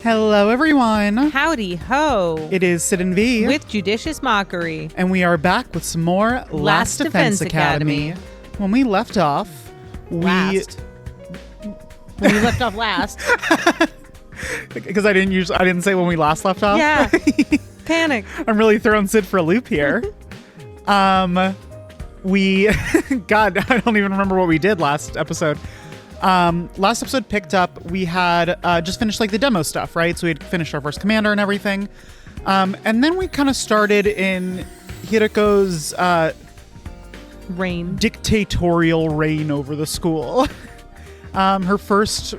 Hello, everyone. Howdy ho. It is Sid and V. With Judicious Mockery. And we are back with some more Last Defense Academy. When we left off, When we left off last. Because I didn't say when we last left off. Yeah. Panic. I'm really throwing Sid for a loop here. God, I don't even remember what we did last episode. Last episode picked up, we had just finished like the demo stuff, right? So we had finished our first commander and everything. And then we kind of started in Hiroko's dictatorial reign over the school. Her first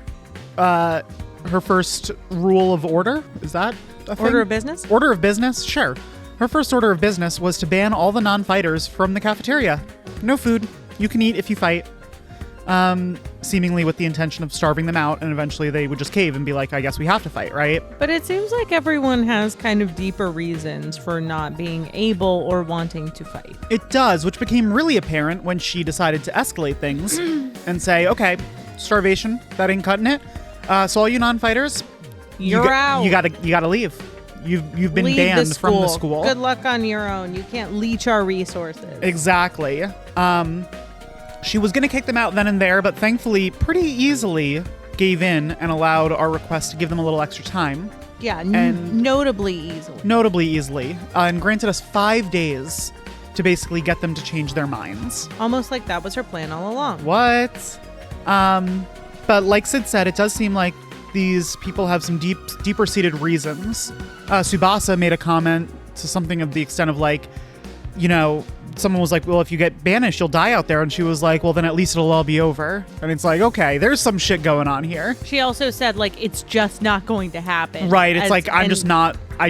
rule of order, is that a thing? Order of business? Order of business, sure. Her first order of business was to ban all the non-fighters from the cafeteria. No food. You can eat if you fight. Seemingly with the intention of starving them out, and eventually they would just cave and be like, I guess we have to fight, right? But it seems like everyone has kind of deeper reasons for not being able or wanting to fight. It does, which became really apparent when she decided to escalate things and say, okay, starvation, that ain't cutting it. So all you non-fighters, you're out. You gotta leave. You've been banned from the school. Good luck on your own. You can't leech our resources. Exactly. She was going to kick them out then and there, but thankfully pretty easily gave in and allowed our request to give them a little extra time. Yeah, notably easily. Notably easily. And granted us 5 days to basically get them to change their minds. Almost like that was her plan all along. What? But like Sid said, it does seem like these people have some deeper-seated reasons. Tsubasa made a comment to something of the extent of like, you know, someone was like, well, if you get banished, you'll die out there. And she was like, well, then at least it'll all be over. And it's like, okay, there's some shit going on here. She also said, like, it's just not going to happen. Right. It's I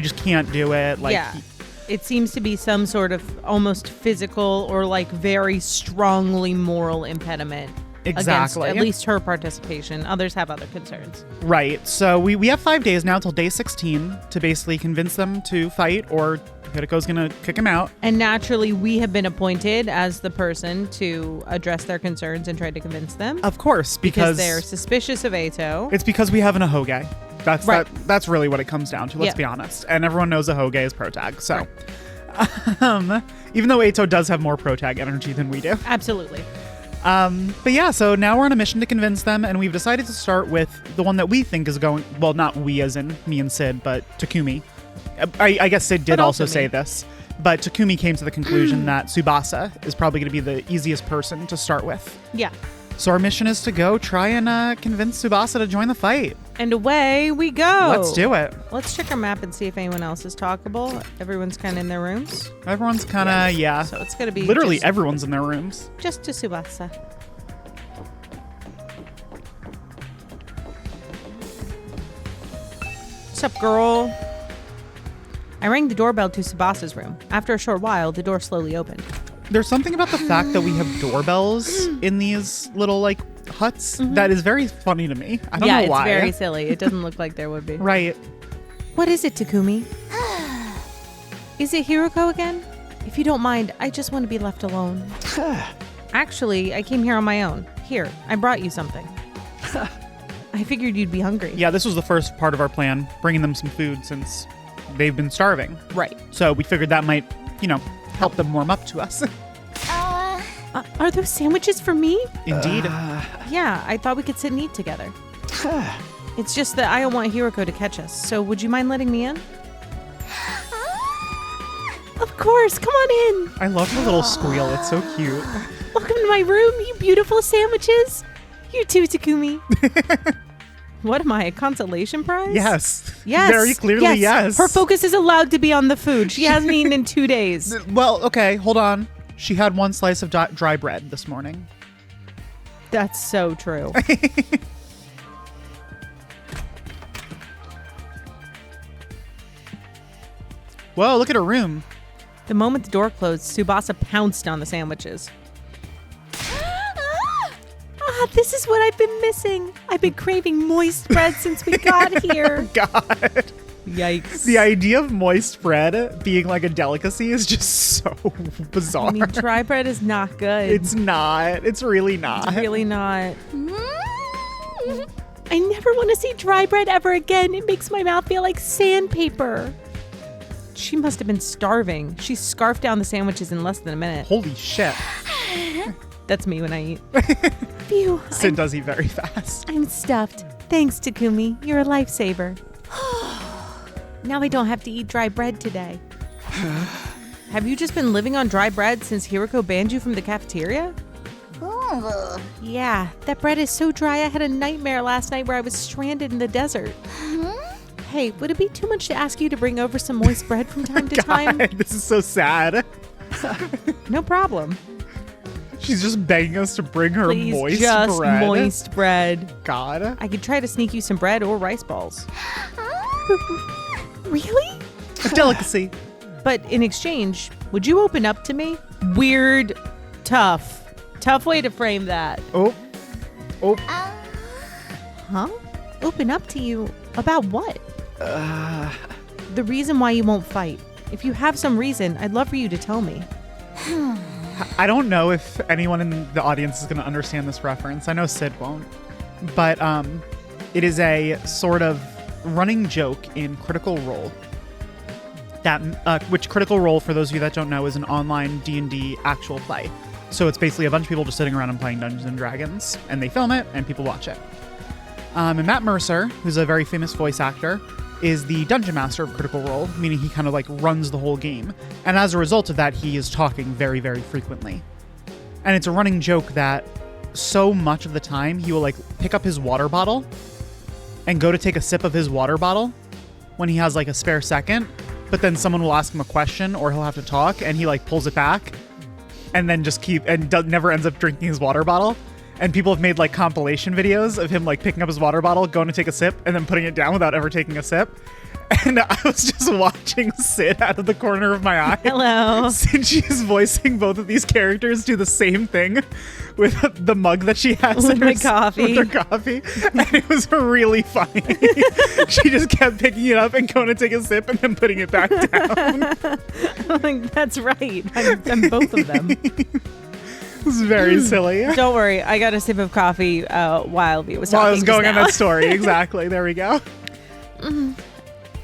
just can't do it. Like, yeah. It seems to be some sort of almost physical or like very strongly moral impediment. Exactly. Against at least her participation. Others have other concerns. Right. So we have 5 days now till day 16 to basically convince them to fight, or Hitoko's going to kick him out. And naturally, we have been appointed as the person to address their concerns and try to convince them. Of course, because they're suspicious of Eito. It's because we have an Ahoge. That's right. That's really what it comes down to, let's be honest. And everyone knows Ahoge is protag. So right. Even though Eito does have more protag energy than we do. Absolutely. But yeah, so now we're on a mission to convince them, and we've decided to start with the one that we think is going, well, not we as in me and Sid, but Takumi. I guess Sid did also say this, but Takumi came to the conclusion that Tsubasa is probably going to be the easiest person to start with. Yeah. So our mission is to go try and convince Tsubasa to join the fight. And away we go. Let's do it. Let's check our map and see if anyone else is talkable. Everyone's kind of in their rooms. Everyone's kind of, yeah. So it's going to be literally everyone's in their rooms. Just to Tsubasa. What's up, girl? I rang the doorbell to Tsubasa's room. After a short while, the door slowly opened. There's something about the fact that we have doorbells in these little, like, huts that is very funny to me. I don't know why. Yeah, it's very silly. It doesn't look like there would be. Right. What is it, Takumi? Is it Hiroko again? If you don't mind, I just want to be left alone. Actually, I came here on my own. Here, I brought you something. I figured you'd be hungry. Yeah, this was the first part of our plan, bringing them some food since they've been starving. Right. So we figured that might, help them warm up to us. Are those sandwiches for me? Indeed. Yeah, I thought we could sit and eat together. It's just that I don't want Hiroko to catch us, so would you mind letting me in? Of course, come on in. I love the little squeal. It's so cute. Welcome to my room, you beautiful sandwiches. You too, Takumi. What am I, a consolation prize? Yes. Yes. Very clearly, yes. Her focus is allowed to be on the food. She hasn't eaten in 2 days. Well, okay, hold on. She had one slice of dry bread this morning. That's so true. Whoa, look at her room. The moment the door closed, Tsubasa pounced on the sandwiches. This is what I've been missing. I've been craving moist bread since we got here. God. Yikes. The idea of moist bread being like a delicacy is just so bizarre. I mean, dry bread is not good. It's not. It's really not. It's really not. I never want to see dry bread ever again. It makes my mouth feel like sandpaper. She must have been starving. She scarfed down the sandwiches in less than a minute. Holy shit. That's me when I eat. Phew. Sid does eat very fast. I'm stuffed. Thanks, Takumi. You're a lifesaver. Now I don't have to eat dry bread today. Have you just been living on dry bread since Hiroko banned you from the cafeteria? Yeah, that bread is so dry I had a nightmare last night where I was stranded in the desert. Hey, would it be too much to ask you to bring over some moist bread from time to time? This is so sad. No problem. She's just begging us to bring her Please, moist just bread. moist bread. God. I could try to sneak you some bread or rice balls. Really? A delicacy. But in exchange, would you open up to me? Weird, tough. Tough way to frame that. Oh. Huh? Open up to you about what? The reason why you won't fight. If you have some reason, I'd love for you to tell me. I don't know if anyone in the audience is going to understand this reference. I know Sid won't. But it is a sort of running joke in Critical Role. Which Critical Role, for those of you that don't know, is an online D&D actual play. So it's basically a bunch of people just sitting around and playing Dungeons and Dragons, and they film it and people watch it. And Matt Mercer, who's a very famous voice actor, is the dungeon master of Critical Role, meaning he kind of like runs the whole game. And as a result of that, he is talking very, very frequently. And it's a running joke that so much of the time he will like pick up his water bottle and go to take a sip of his water bottle when he has like a spare second, but then someone will ask him a question or he'll have to talk and he like pulls it back and then just never ends up drinking his water bottle. And people have made like compilation videos of him like picking up his water bottle, going to take a sip, and then putting it down without ever taking a sip. And I was just watching Sid out of the corner of my eye. Hello. Since she's voicing both of these characters do the same thing with the mug that she has With in my coffee. With her coffee. And it was really funny. She just kept picking it up and going to take a sip and then putting it back down. Like, that's right. I'm both of them. It was very silly. Don't worry. I got a sip of coffee while he was talking. While I was going on now. that story. Exactly. There we go.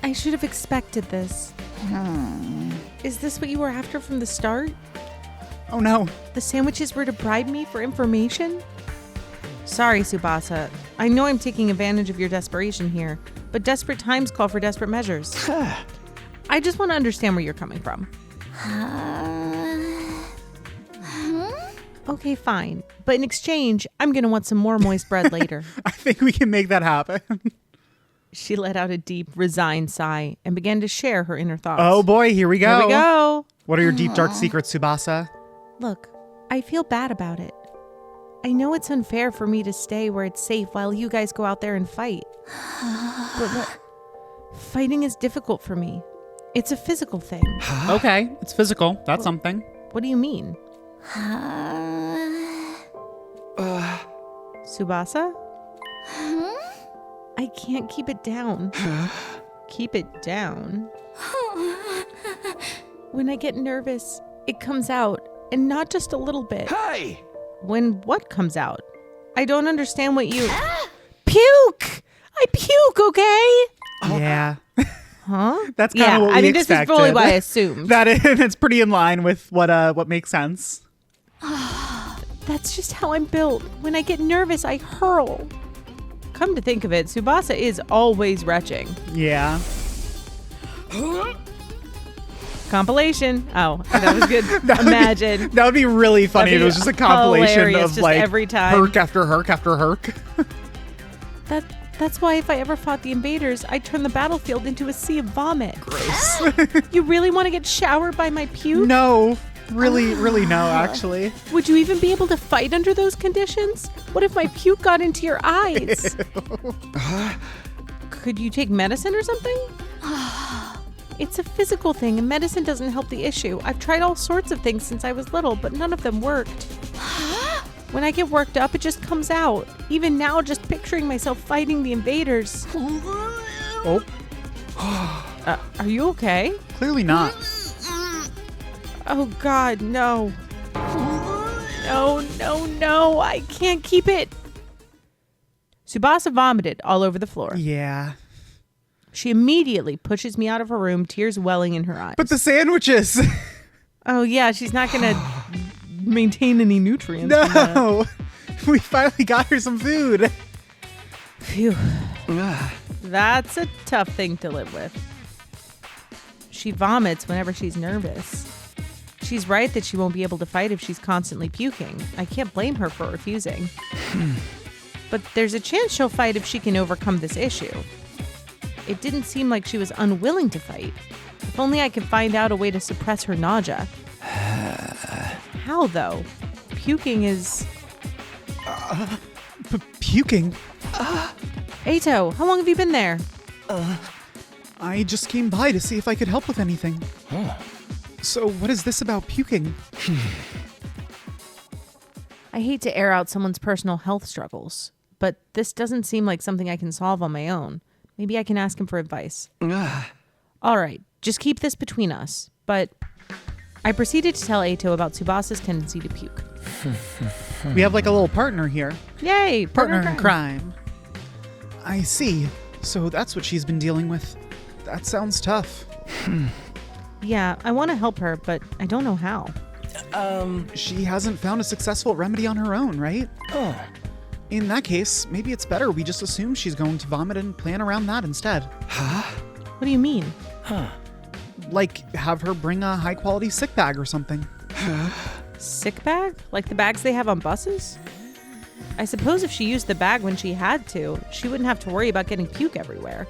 I should have expected this. Is this what you were after from the start? Oh, no. The sandwiches were to bribe me for information? Sorry, Tsubasa. I know I'm taking advantage of your desperation here, but desperate times call for desperate measures. I just want to understand where you're coming from. Okay, fine. But in exchange, I'm going to want some more moist bread later. I think we can make that happen. She let out a deep, resigned sigh and began to share her inner thoughts. Oh boy, here we go. Here we go. What are your deep, dark secrets, Tsubasa? Look, I feel bad about it. I know it's unfair for me to stay where it's safe while you guys go out there and fight. But fighting is difficult for me. It's a physical thing. Okay, it's physical. That's something. What do you mean? Tsubasa? I can't keep it down. Keep it down? When I get nervous, it comes out, and not just a little bit. Hey! When what comes out? I don't understand what you... Puke! I puke, okay? Yeah. Huh? That's kind of what we this expected. is really what I assumed. It's pretty in line with what makes sense. That's just how I'm built. When I get nervous, I hurl. Come to think of it, Tsubasa is always retching. Yeah. Compilation. Oh, that was good. Imagine. That would be really funny if it was just a compilation hilarious, of just like every time. herk after herk after herk. That's why if I ever fought the invaders, I'd turn the battlefield into a sea of vomit. Gross. You really want to get showered by my puke? No. Really no, actually. Would you even be able to fight under those conditions? What if my puke got into your eyes? Could you take medicine or something? It's a physical thing, and medicine doesn't help the issue. I've tried all sorts of things since I was little, but none of them worked. When I get worked up, it just comes out. Even now, just picturing myself fighting the invaders. Oh. Are you okay? Clearly not. Oh, God, no. No, I can't keep it. Tsubasa vomited all over the floor. Yeah. She immediately pushes me out of her room, tears welling in her eyes. But the sandwiches. Oh, yeah, she's not going to maintain any nutrients. No. We finally got her some food. Phew. That's a tough thing to live with. She vomits whenever she's nervous. She's right that she won't be able to fight if she's constantly puking. I can't blame her for refusing. But there's a chance she'll fight if she can overcome this issue. It didn't seem like she was unwilling to fight. If only I could find out a way to suppress her nausea. How, though? Puking is... Puking? Eito, how long have you been there? I just came by to see if I could help with anything. So what is this about puking? I hate to air out someone's personal health struggles, but this doesn't seem like something I can solve on my own. Maybe I can ask him for advice. All right, just keep this between us. But I proceeded to tell Eito about Tsubasa's tendency to puke. We have like a little partner here. Yay, Partner in crime. I see. So that's what she's been dealing with. That sounds tough. Yeah, I want to help her, but I don't know how. She hasn't found a successful remedy on her own, right? In that case, maybe it's better we just assume she's going to vomit and plan around that instead. What do you mean? Like, have her bring a high-quality sick bag or something. Sick bag? Like the bags they have on buses? I suppose if she used the bag when she had to, she wouldn't have to worry about getting puke everywhere.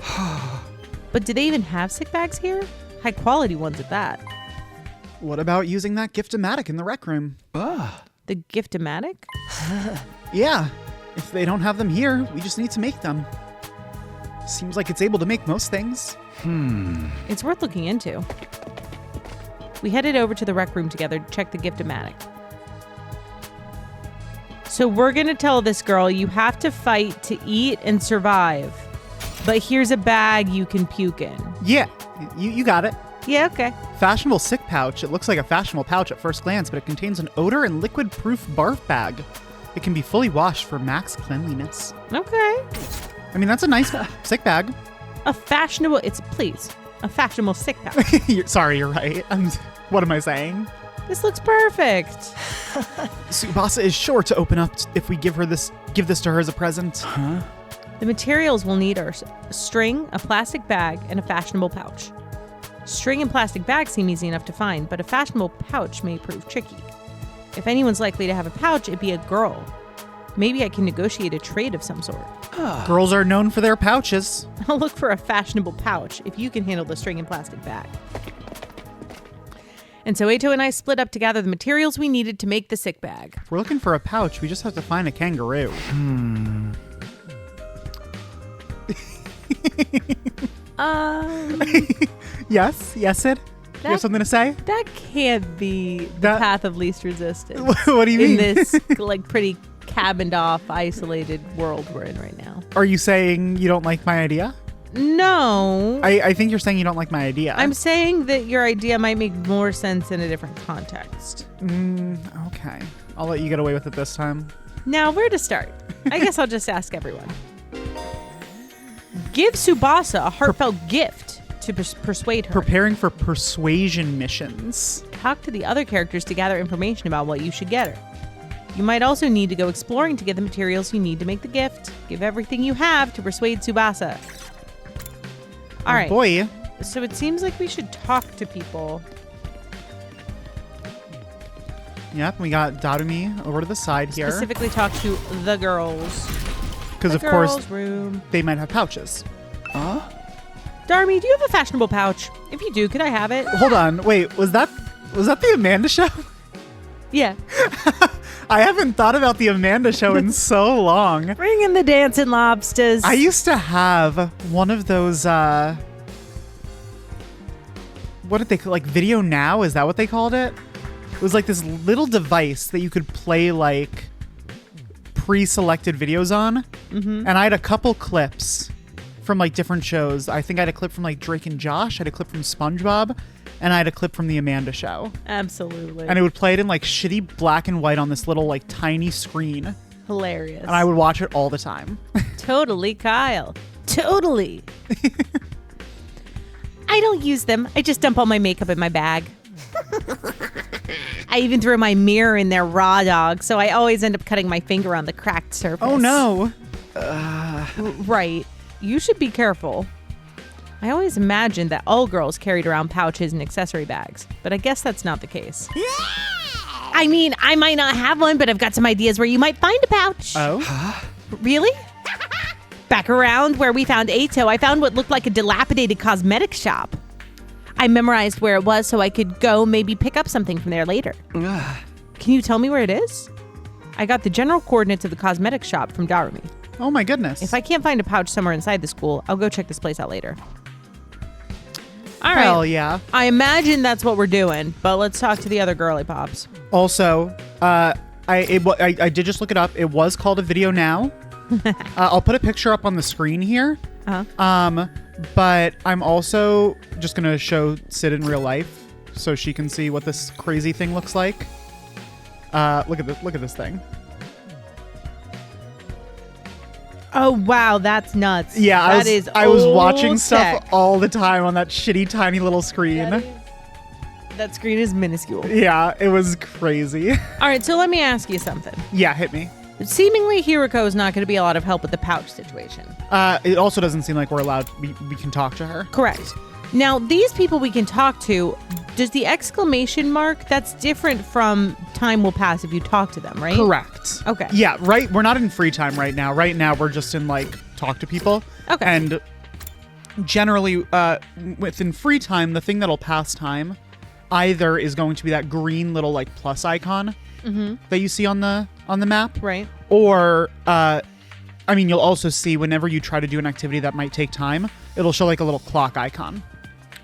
But do they even have sick bags here? High quality ones at that. What about using that gift-o-matic in the rec room? The gift-o-matic? Yeah. If they don't have them here, we just need to make them. Seems like it's able to make most things. It's worth looking into. We headed over to the rec room together to check the gift-o-matic. So we're going to tell this girl you have to fight to eat and survive. But here's a bag you can puke in. Yeah, you got it. Yeah, okay. Fashionable sick pouch. It looks like a fashionable pouch at first glance, but it contains an odor and liquid-proof barf bag. It can be fully washed for max cleanliness. Okay. I mean, that's a nice sick bag. A fashionable sick pouch. Sorry, you're right. What am I saying? This looks perfect. Tsubasa is sure to open up if we give this to her as a present. The materials we'll need are string, a plastic bag, and a fashionable pouch. String and plastic bags seem easy enough to find, but a fashionable pouch may prove tricky. If anyone's likely to have a pouch, it'd be a girl. Maybe I can negotiate a trade of some sort. Girls are known for their pouches. I'll look for a fashionable pouch if you can handle the string and plastic bag. And so Eito and I split up to gather the materials we needed to make the sick bag. If we're looking for a pouch, we just have to find a kangaroo. Yes, Sid? You have something to say? That can't be the path of least resistance. What do you mean? In this pretty cabined off, isolated world we're in right now. Are you saying you don't like my idea? No. I think you're saying you don't like my idea. I'm saying that your idea might make more sense in a different context. Okay. I'll let you get away with it this time. Now, where to start? I guess I'll just ask everyone. Give Tsubasa a heartfelt gift to persuade her. Preparing for persuasion missions. Talk to the other characters to gather information about what you should get her. You might also need to go exploring to get the materials you need to make the gift. Give everything you have to persuade Tsubasa. All right. Boy. So it seems like we should talk to people. Yep, we got Darumi over to the side here. Specifically talk to the girls. Because of course, room. they might have pouches. Darumi, do you have a fashionable pouch? If you do, could I have it? Hold on. Wait, was that the Amanda show? Yeah. I haven't thought about the Amanda show in so long. Bring in the dancing lobsters. I used to have one of those, what did they call, like Video Now? Is that what they called it? It was like this little device that you could play like pre-selected videos on. And I had a couple clips from like different shows. I think I had a clip from like Drake and Josh. I had a clip from SpongeBob. And I had a clip from the Amanda show. Absolutely. And it would play it in like shitty black and white on this little like tiny screen. Hilarious. And I would watch it all the time. Totally, Kyle. Totally. I don't use them. I just dump all my makeup in my bag. I even throw my mirror in there raw dog, so I always end up cutting my finger on the cracked surface. Oh no. Right. You should be careful. I always imagined that all girls carried around pouches and accessory bags, but I guess that's not the case. Yeah! I mean, I might not have one, but I've got some ideas where you might find a pouch. Oh? Really? Back around where we found Ato, I found what looked like a dilapidated cosmetic shop. I memorized where it was so I could go maybe pick up something from there later. Can you tell me where it is? I got the general coordinates of the cosmetic shop from Darumi. Oh my goodness. If I can't find a pouch somewhere inside the school, I'll go check this place out later. All right. Hell yeah. I imagine that's what we're doing, but let's talk to the other girly pops. Also, I did just look it up. It was called a video now. I'll put a picture up on the screen here. Uh-huh. But I'm also just gonna show Sid in real life so she can see what this crazy thing looks like. Look at this thing. Oh wow, that's nuts. Yeah, I was watching stuff tech. all the time on that shitty tiny little screen. That screen is minuscule. Yeah, it was crazy. All right, so let me ask you something. Yeah, hit me. Seemingly, Hiroko is not going to be a lot of help with the pouch situation. It also doesn't seem like we're allowed. We can talk to her. Correct. Now, these people we can talk to, does the exclamation mark, that's different from time will pass if you talk to them, right? Correct. Okay. Yeah, right. We're not in free time right now. Right now, we're just in like talk to people. Okay. And generally, within free time, the thing that'll pass time either is going to be that green little like plus icon that you see on the map. Right. Or, you'll also see whenever you try to do an activity that might take time, it'll show like a little clock icon.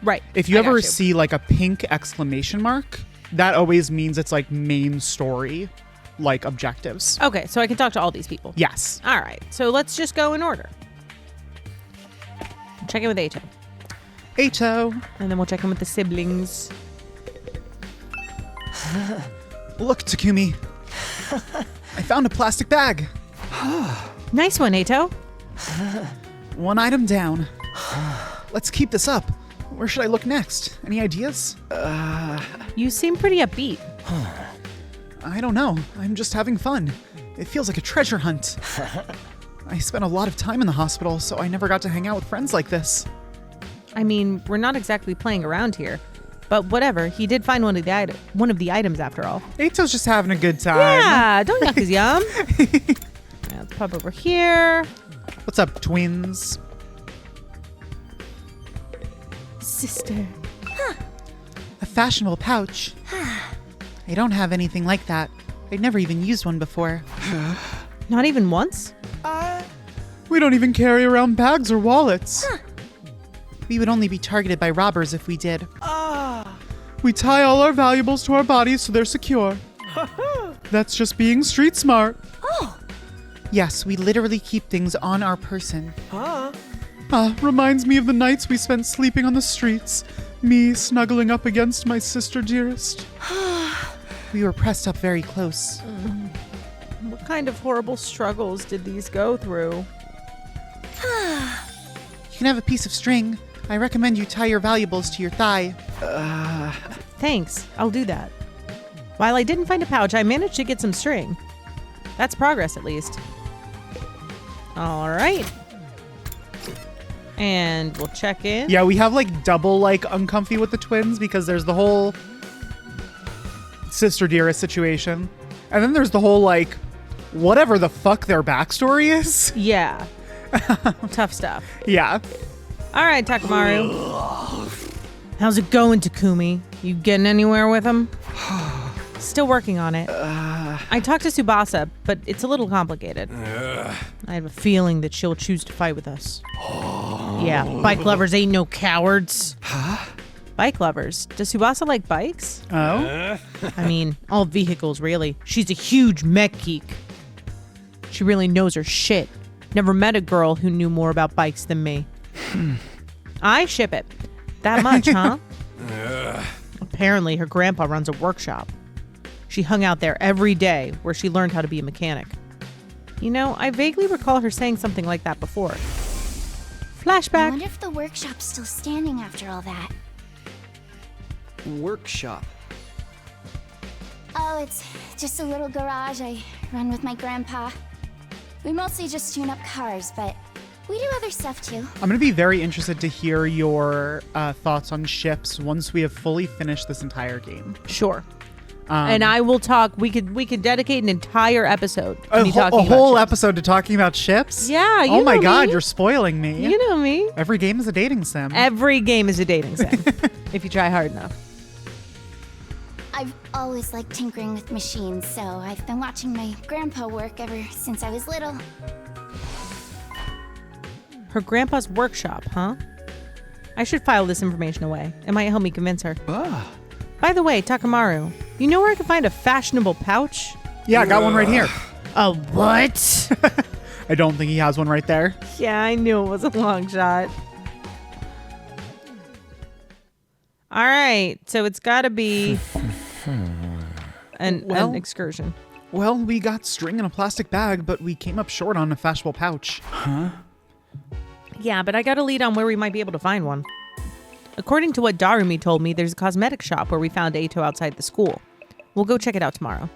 Right. If you ever see like a pink exclamation mark, that always means it's like main story, like objectives. Okay, so I can talk to all these people. Yes. All right, so let's just go in order. Check in with Ato. Ato. And then we'll check in with the siblings. Look, Takumi. I found a plastic bag. Nice one, Ato. One item down. Let's keep this up. Where should I look next? Any ideas? You seem pretty upbeat. I don't know. I'm just having fun. It feels like a treasure hunt. I spent a lot of time in the hospital, so I never got to hang out with friends like this. I mean, we're not exactly playing around here. But whatever, he did find one of the items after all. Ato's just having a good time. Yeah, don't yuck his yum. Right, let's pop over here. What's up, twins? Sister. A fashionable pouch. I don't have anything like that. I've never even used one before. Not even once? We don't even carry around bags or wallets. We would only be targeted by robbers if we did. We tie all our valuables to our bodies so they're secure. That's just being street smart. Yes, we literally keep things on our person. Reminds me of the nights we spent sleeping on the streets. Me snuggling up against my sister dearest. We were pressed up very close. What kind of horrible struggles did these go through? You can have a piece of string. I recommend you tie your valuables to your thigh. Thanks, I'll do that. While I didn't find a pouch, I managed to get some string. That's progress, at least. All right. And we'll check in. Yeah, we have like double like uncomfy with the twins because there's the whole sister dearest situation. And then there's the whole like whatever the fuck their backstory is. Yeah. Tough stuff. Yeah. All right, Takamaru. How's it going, Takumi? You getting anywhere with him? Still working on it. I talked to Tsubasa, but it's a little complicated. I have a feeling that she'll choose to fight with us. Yeah, bike lovers ain't no cowards. Bike lovers? Does Tsubasa like bikes? Oh? I mean, all vehicles, really. She's a huge mech geek. She really knows her shit. Never met a girl who knew more about bikes than me. I ship it. That much, huh? Apparently, her grandpa runs a workshop. She hung out there every day where she learned how to be a mechanic. You know, I vaguely recall her saying something like that before. I Flashback. wonder if the workshop's still standing after all that. Workshop. Oh, it's just a little garage I run with my grandpa. We mostly just tune up cars, but we do other stuff too. I'm going to be very interested to hear your thoughts on ships once we have fully finished this entire game. Sure. And I will talk. We could dedicate an entire episode to me talking a about whole ships. episode to talking about ships? Yeah, you Oh my know god, me. you're spoiling me. You know me. Every game is a dating sim. Every game is a dating sim if you try hard enough. I've always liked tinkering with machines, so I've been watching my grandpa work ever since I was little. Her grandpa's workshop, huh? I should file this information away. It might help me convince her. By the way, Takamaru, you know where I can find a fashionable pouch? Yeah, I got one right here. A what? I don't think he has one right there. Yeah, I knew it was a long shot. All right, so it's got to be an excursion. Well, we got string in a plastic bag, but we came up short on a fashionable pouch. Yeah, but I got a lead on where we might be able to find one. According to what Darumi told me, there's a cosmetic shop where we found Eito outside the school. We'll go check it out tomorrow.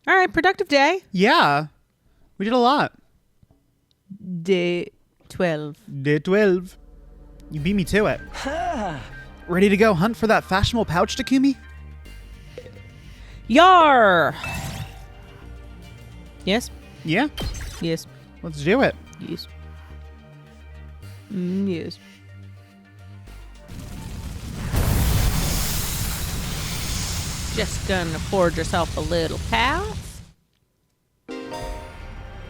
All right, productive day. Yeah, we did a lot. Day 12. Day 12. You beat me to it. Ready to go hunt for that fashionable pouch, Takumi? Yar! Yes? Yeah, Yes. let's do it. Yes. Yes. Just gonna forge yourself a little path.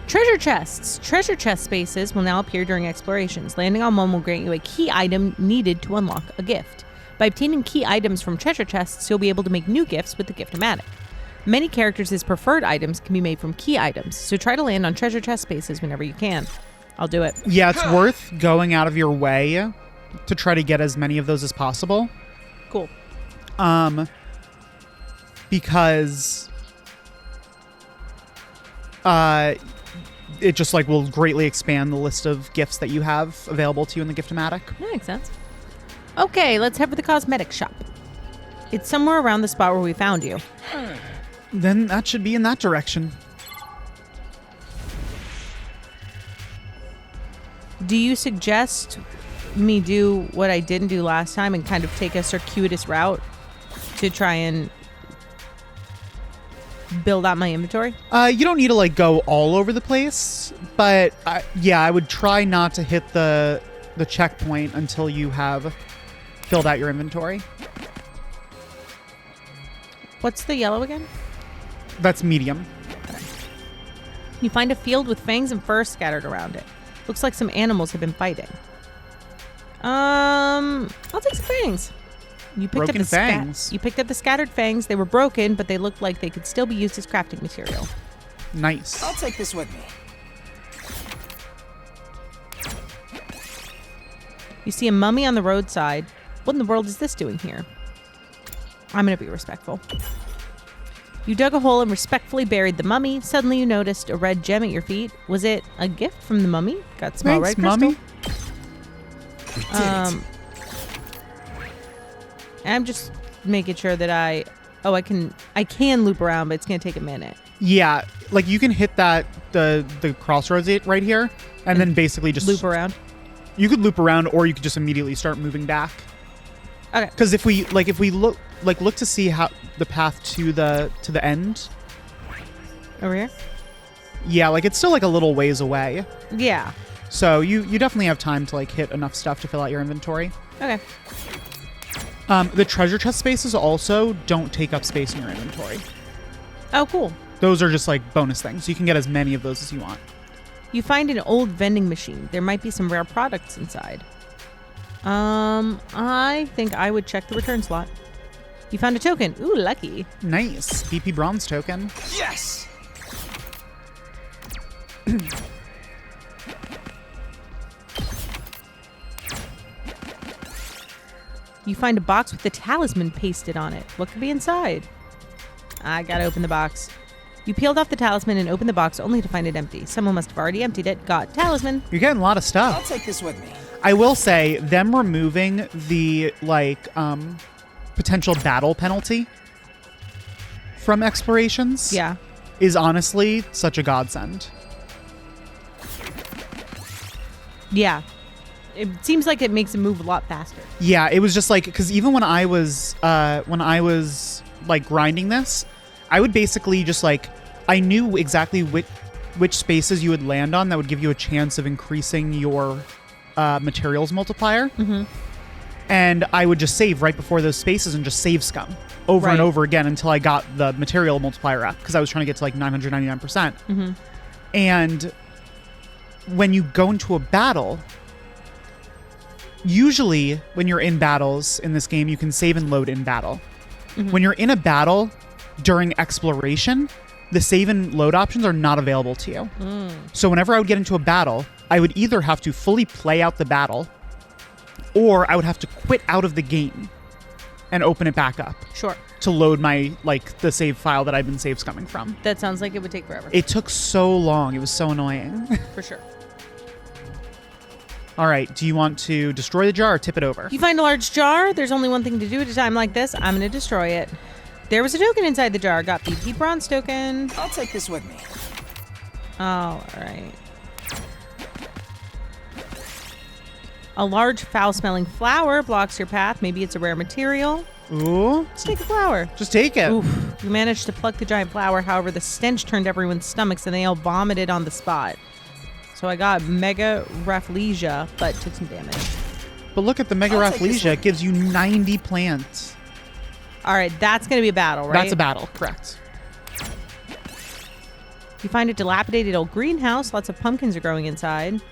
Treasure chests. Treasure chest spaces will now appear during explorations. Landing on one will grant you a key item needed to unlock a gift. By obtaining key items from treasure chests, you'll be able to make new gifts with the Gift-O-Matic. Many characters' preferred items can be made from key items, so try to land on treasure chest spaces whenever you can. I'll do it. Yeah, it's worth going out of your way to try to get as many of those as possible. Cool. Because it just like will greatly expand the list of gifts that you have available to you in the Gift-O-Matic. That makes sense. Okay, let's head for the cosmetic shop. It's somewhere around the spot where we found you. Then that should be in that direction. Do you suggest me do what I didn't do last time and kind of take a circuitous route to try and build out my inventory? You don't need to like go all over the place, but yeah, I would try not to hit the checkpoint until you have filled out your inventory. What's the yellow again? That's medium. You find a field with fangs and fur scattered around it. Looks like some animals have been fighting. I'll take some fangs. You picked Broken up the fangs. You picked up the scattered fangs. They were broken, but they looked like they could still be used as crafting material. Nice. I'll take this with me. You see a mummy on the roadside. What in the world is this doing here? I'm gonna be respectful. You dug a hole and respectfully buried the mummy. Suddenly you noticed a red gem at your feet. Was it a gift from the mummy? Got small Thanks, red crystal. mummy. We did it. I'm just making sure that I can loop around, but it's gonna take a minute. Yeah, like you can hit that the crossroads right here, and then basically just Loop around. You could loop around, or you could just immediately start moving back. Okay. Because if we look to see how the path to the end. Over here? Yeah, like it's still like a little ways away. Yeah. So you definitely have time to like hit enough stuff to fill out your inventory. Okay. The treasure chest spaces also don't take up space in your inventory. Oh, cool. Those are just like bonus things. You can get as many of those as you want. You find an old vending machine. There might be some rare products inside. I think I would check the return slot. You found a token. Ooh, lucky. Nice. BP bronze token. Yes! You find a box with the talisman pasted on it. What could be inside? I gotta open the box. You peeled off the talisman and opened the box only to find it empty. Someone must have already emptied it. Got talisman. You're getting a lot of I'll stuff. take this with me. I will say, them removing the, potential battle penalty from explorations Yeah. is honestly such a godsend. Yeah. It seems like it makes it move a lot faster. Yeah, it was just like, because even when I was grinding this, I would basically just I knew exactly which spaces you would land on that would give you a chance of increasing your materials multiplier. Mm-hmm. And I would just save right before those spaces and just save scum over and Right. over again until I got the material multiplier up, because I was trying to get to 999%. Mm-hmm. And when you go into a battle, usually when you're in battles in this game, you can save and load in battle. Mm-hmm. When you're in a battle during exploration, the save and load options are not available to you. So whenever I would get into a battle, I would either have to fully play out the battle, or I would have to quit out of the game and open it back up Sure. to load my, the save file that I've been save scumming from. That sounds like it would take forever. It took so long. It was so annoying. For sure. All right. Do you want to destroy the jar or tip it over? You find a large jar. There's only one thing to do at a time like this. I'm going to destroy it. There was a token inside the jar. Got BP bronze token. I'll take this with me. Oh, all right. A large foul-smelling flower blocks your path. Maybe it's a rare material. Ooh. Let's take a flower. Just take it. Oof. You managed to pluck the giant flower. However, the stench turned everyone's stomachs and they all vomited on the spot. So I got mega rafflesia, but took some damage. But look at the Mega I'll take this Rafflesia. It gives you 90 plants. All right, that's going to be a battle, right? That's a battle. Correct. You find a dilapidated old greenhouse. Lots of pumpkins are growing inside.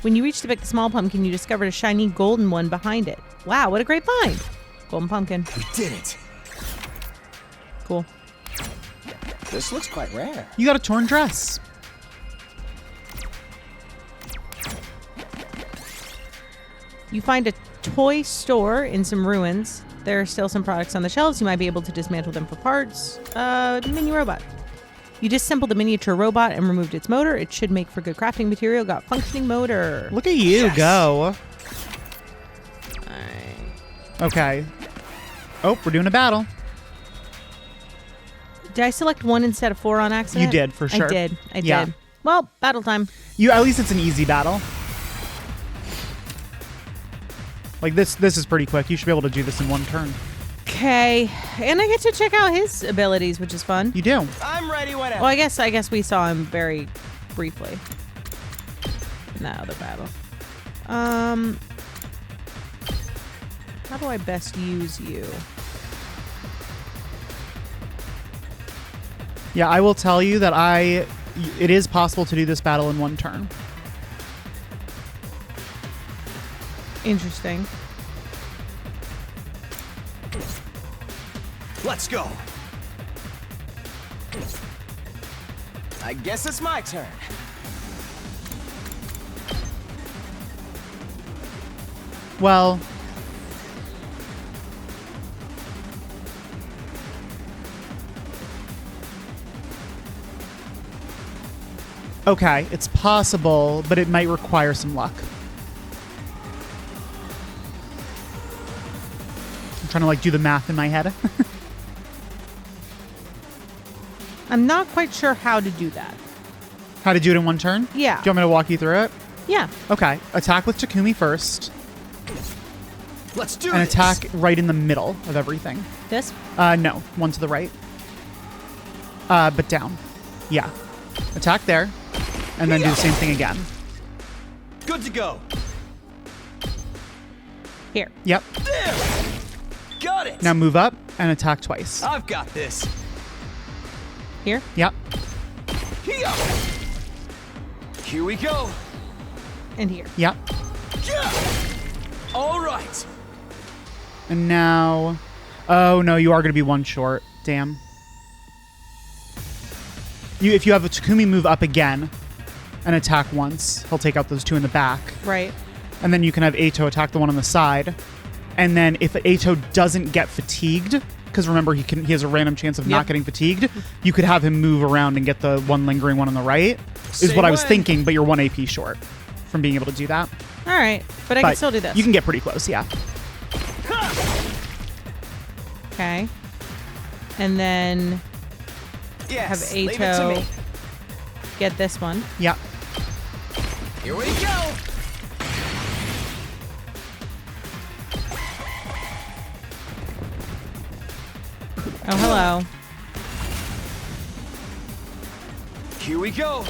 When you reach to pick the small pumpkin, you discovered a shiny golden one behind it. Wow, what a great find. Golden pumpkin. We did it. Cool. This looks quite rare. You got a torn dress. You find a toy store in some ruins. There are still some products on the shelves. You might be able to dismantle them for parts. Mini robot. You disassembled the miniature robot and removed its motor. It should make for good crafting material. Got functioning motor. Look at you Yes. go. Alright. Okay. Oh, we're doing a battle. Did I select 1 instead of 4 on accident? You did, for sure. I did. Yeah. Well, battle time. At least it's an easy battle. This is pretty quick. You should be able to do this in one turn. Okay. And I get to check out his abilities, which is fun. You do. I'm ready whenever. Well, I guess we saw him very briefly in that other battle. How do I best use you? Yeah, I will tell you that it is possible to do this battle in one turn. Interesting. Let's go. I guess it's my turn. Well, okay, it's possible, but it might require some luck. I'm trying to do the math in my head. I'm not quite sure how to do that. How to do it in one turn? Yeah. Do you want me to walk you through it? Yeah. Okay. Attack with Takumi first, Let's do and this. attack right in the middle of everything. This? No, one to the right. But down. Yeah. Attack there, and then do the same thing again. Good to go. Here. Yep. There. Got it. Now move up and attack twice. I've got this. Here. Yep. Here. Here we go. And here. Yep. Yeah. All right. And now... Oh, no, you are going to be one short. Damn. If you have a Takumi move up again and attack once, he'll take out those two in the back. Right. And then you can have Ato attack the one on the side. And then if Ato doesn't get fatigued because remember he has a random chance of not getting fatigued. You could have him move around and get the one lingering one on the right. Is what I was thinking, but you're 1 AP short from being able to do that. All right, but I can still do this. You can get pretty close, yeah. Okay. And then have Ato get this one. Yeah. Here we go. Oh, hello. Here we go.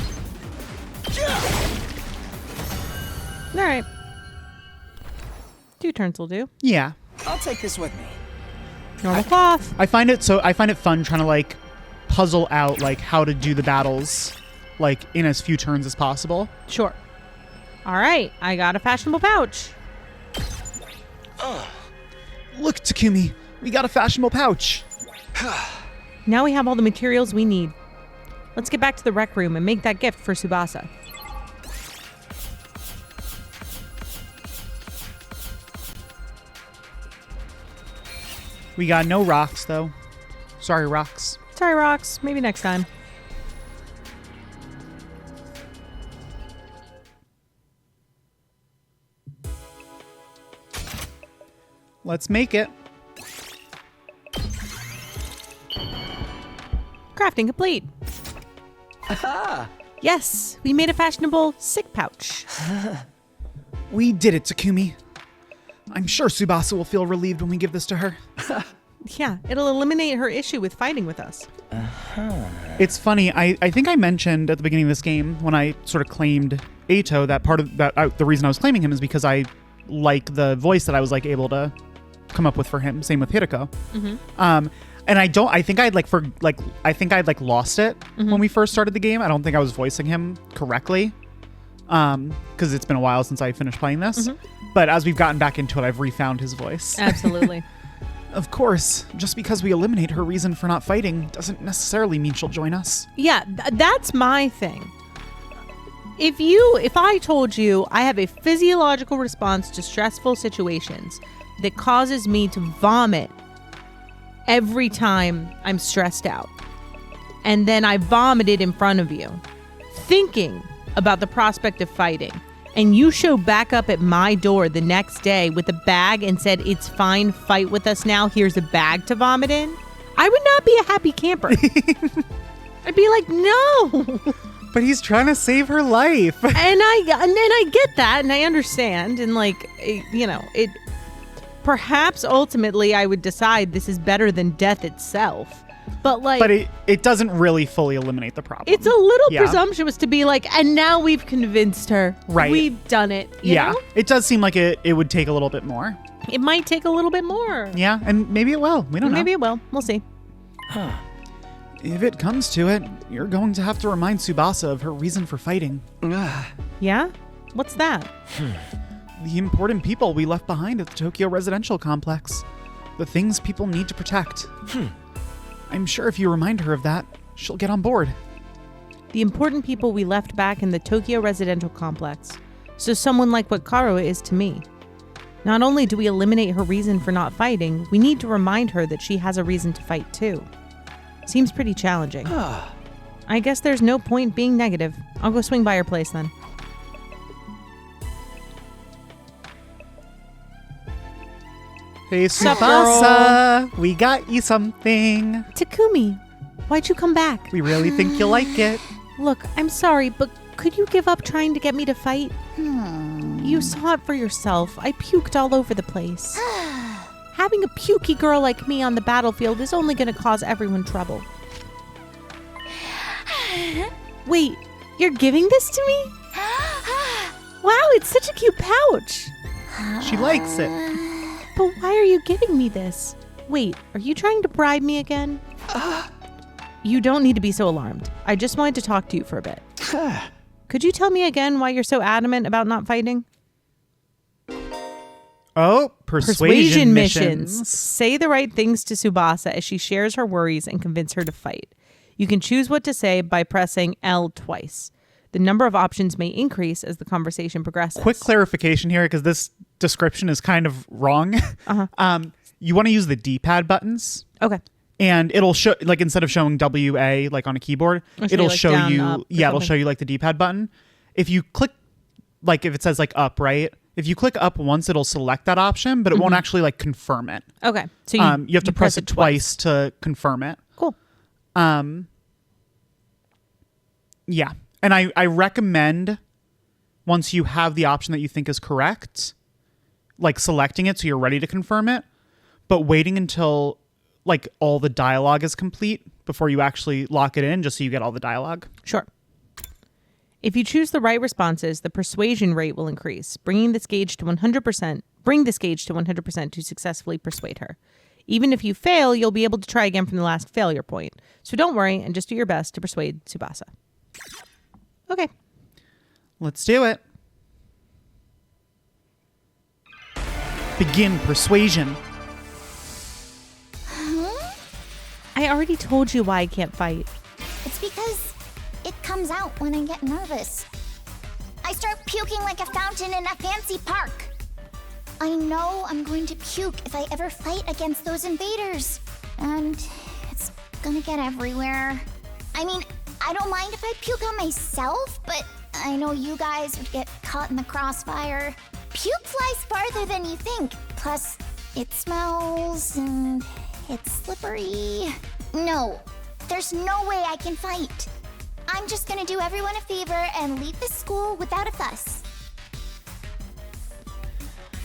All right. 2 turns will do. Yeah. I'll take this with me. Normal cloth. I find it fun trying to like puzzle out like how to do the battles like in as few turns as possible. Sure. All right. I got a fashionable pouch. Look, Takumi, we got a fashionable pouch. Now we have all the materials we need. Let's get back to the rec room and make that gift for Tsubasa. We got no rocks though. Sorry, rocks. Sorry, Rocks. Maybe next time. Let's make it. Crafting complete. Yes, we made a fashionable sick pouch. We did it, Takumi. I'm sure Tsubasa will feel relieved when we give this to her. Yeah, it'll eliminate her issue with fighting with us. It's funny. I think I mentioned at the beginning of this game when I sort of claimed Ato that part of that the reason I was claiming him is because I like the voice that I was like able to come up with for him. Same with Hideko. And I think I'd lost it when we first started the game. I don't think I was voicing him correctly because it's been a while since I finished playing this. But as we've gotten back into it, I've refound his voice. Absolutely. Of course, just because we eliminate her reason for not fighting doesn't necessarily mean she'll join us. Yeah, that's my thing. If I told you I have a physiological response to stressful situations that causes me to vomit every time I'm stressed out, and then I vomited in front of you, thinking about the prospect of fighting, and you show back up at my door the next day with a bag and said, "It's fine, fight with us now, here's a bag to vomit in," I would not be a happy camper. I'd be like, no. But he's trying to save her life. And I get that, and I understand, and like, it perhaps ultimately I would decide this is better than death itself. But it doesn't really fully eliminate the problem. It's a little presumptuous to be like, and now we've convinced her. Right. We've done it. You know? It does seem like it would take a little bit more. It might take a little bit more. Yeah, and maybe it will. We don't know. Maybe it will. We'll see. If it comes to it, you're going to have to remind Tsubasa of her reason for fighting. Yeah? What's that? The important people we left behind at the Tokyo residential complex. The things people need to protect. I'm sure if you remind her of that, she'll get on board. The important people we left back in the Tokyo residential complex. So someone like what Karo is to me. Not only do we eliminate her reason for not fighting, we need to remind her that she has a reason to fight too. Seems pretty challenging. I guess there's no point being negative. I'll go swing by her place then. Hey, Tsubasa, we got you something. Takumi, why'd you come back? We really think you'll like it. Look, I'm sorry, but could you give up trying to get me to fight? You saw it for yourself. I puked all over the place. Having a pukey girl like me on the battlefield is only going to cause everyone trouble. Wait, you're giving this to me? Wow, it's such a cute pouch. She likes it. But why are you giving me this? Wait, are you trying to bribe me again? You don't need to be so alarmed. I just wanted to talk to you for a bit. Could you tell me again why you're so adamant about not fighting? Oh, persuasion missions. Say the right things to Tsubasa as she shares her worries and convince her to fight. You can choose what to say by pressing L twice. The number of options may increase as the conversation progresses. Quick clarification here, because this description is kind of wrong. You want to use the D-pad buttons Okay. And it'll show, like, instead of showing WA like on a keyboard, it'll like, show down, you, up, or it'll something. show you like the D-pad button. If you click, like, if it says like up, right? If you click up once, it'll select that option, but it won't actually like confirm it. Okay. So You have to press it twice to confirm it. Cool. Yeah. And I recommend, once you have the option that you think is correct, like selecting it so you're ready to confirm it, but waiting until like all the dialogue is complete before you actually lock it in, just so you get all the dialogue. Sure. If you choose the right responses, the persuasion rate will increase, bring this gauge to 100% to successfully persuade her. Even if you fail, you'll be able to try again from the last failure point. So don't worry and just do your best to persuade Tsubasa. Okay. Let's do it. Begin persuasion. I already told you why I can't fight. It's because it comes out when I get nervous. I start puking like a fountain in a fancy park. I know I'm going to puke if I ever fight against those invaders. And it's gonna get everywhere. I mean, I don't mind if I puke on myself, but I know you guys would get caught in the crossfire. Puke flies farther than you think. Plus, it smells and it's slippery. No, there's no way I can fight. I'm just gonna do everyone a favor and leave the school without a fuss.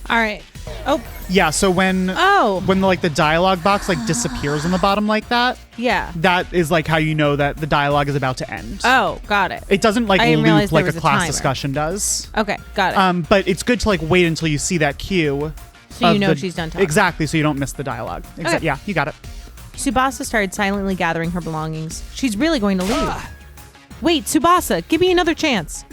All right. Oh, Yeah, so when like the dialogue box like disappears on the bottom like that, yeah. that is like how you know that the dialogue is about to end. Oh, got it. It doesn't like I didn't realize loop there like was a a class timer. discussion does. Okay, got it. But it's good to like wait until you see that cue. So you of know the- she's done talking. Exactly, so you don't miss the dialogue. Okay. Yeah, you got it. Tsubasa started silently gathering her belongings. She's really going to leave. Wait, Tsubasa, give me another chance.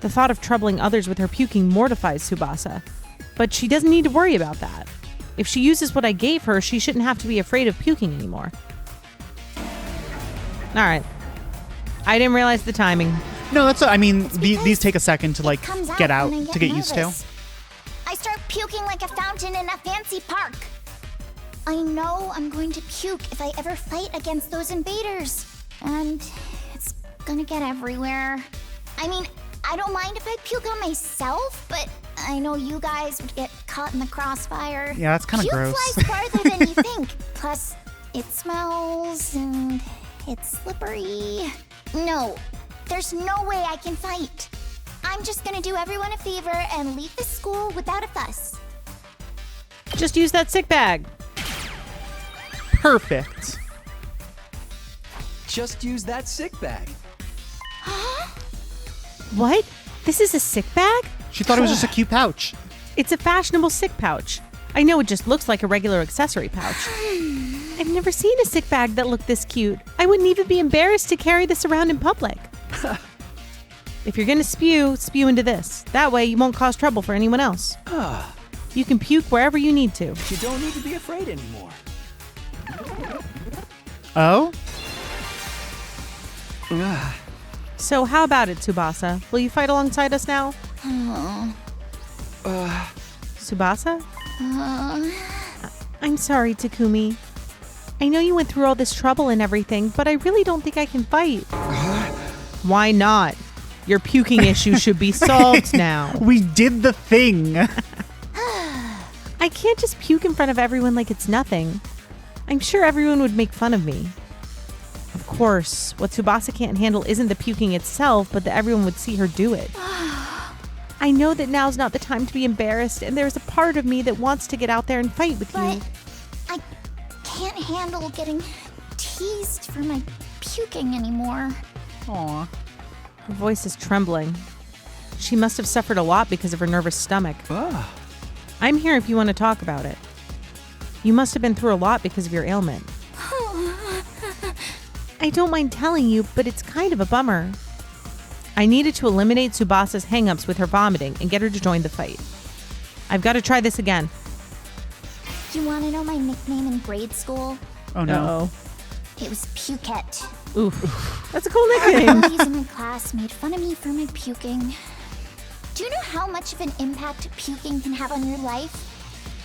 The thought of troubling others with her puking mortifies Tsubasa. But she doesn't need to worry about that. If she uses what I gave her, she shouldn't have to be afraid of puking anymore. All right. I didn't realize the timing. No, that's. I mean, It's because these take a second to it like comes get out when I to get used to. nervous. I start puking like a fountain in a fancy park. I know I'm going to puke if I ever fight against those invaders. And it's gonna get everywhere. I mean, I don't mind if I puke on myself, but I know you guys would get caught in the crossfire. Yeah, that's kinda Puke gross. flies farther than you think. Plus, it smells and it's slippery. No, there's no way I can fight. I'm just gonna do everyone a favor and leave the school without a fuss. Just use that sick bag. Perfect. Just use that sick bag. What? This is a sick bag? She thought it was just a cute pouch. It's a fashionable sick pouch. I know it just looks like a regular accessory pouch. I've never seen a sick bag that looked this cute. I wouldn't even be embarrassed to carry this around in public. If you're gonna spew, spew into this. That way you won't cause trouble for anyone else. You can puke wherever you need to. You don't need to be afraid anymore. Oh? So how about it, Tsubasa? Will you fight alongside us now? Tsubasa? I'm sorry, Takumi. I know you went through all this trouble and everything, but I really don't think I can fight. Why not? Your puking issue should be solved now. We did the thing. I can't just puke in front of everyone like it's nothing. I'm sure everyone would make fun of me. Of course, what Tsubasa can't handle isn't the puking itself, but that everyone would see her do it. I know that now's not the time to be embarrassed, and there's a part of me that wants to get out there and fight with you. But I can't handle getting teased for my puking anymore. Aw. Her voice is trembling. She must have suffered a lot because of her nervous stomach. I'm here if you want to talk about it. You must have been through a lot because of your ailment. I don't mind telling you, but it's kind of a bummer. I needed to eliminate Tsubasa's hang-ups with her vomiting and get her to join the fight. I've got to try this again. You want to know my nickname in grade school? Oh no. Uh-oh. It was Pukette. Oof. That's a cool nickname. Bullies in my class made fun of me for my puking. Do you know how much of an impact puking can have on your life?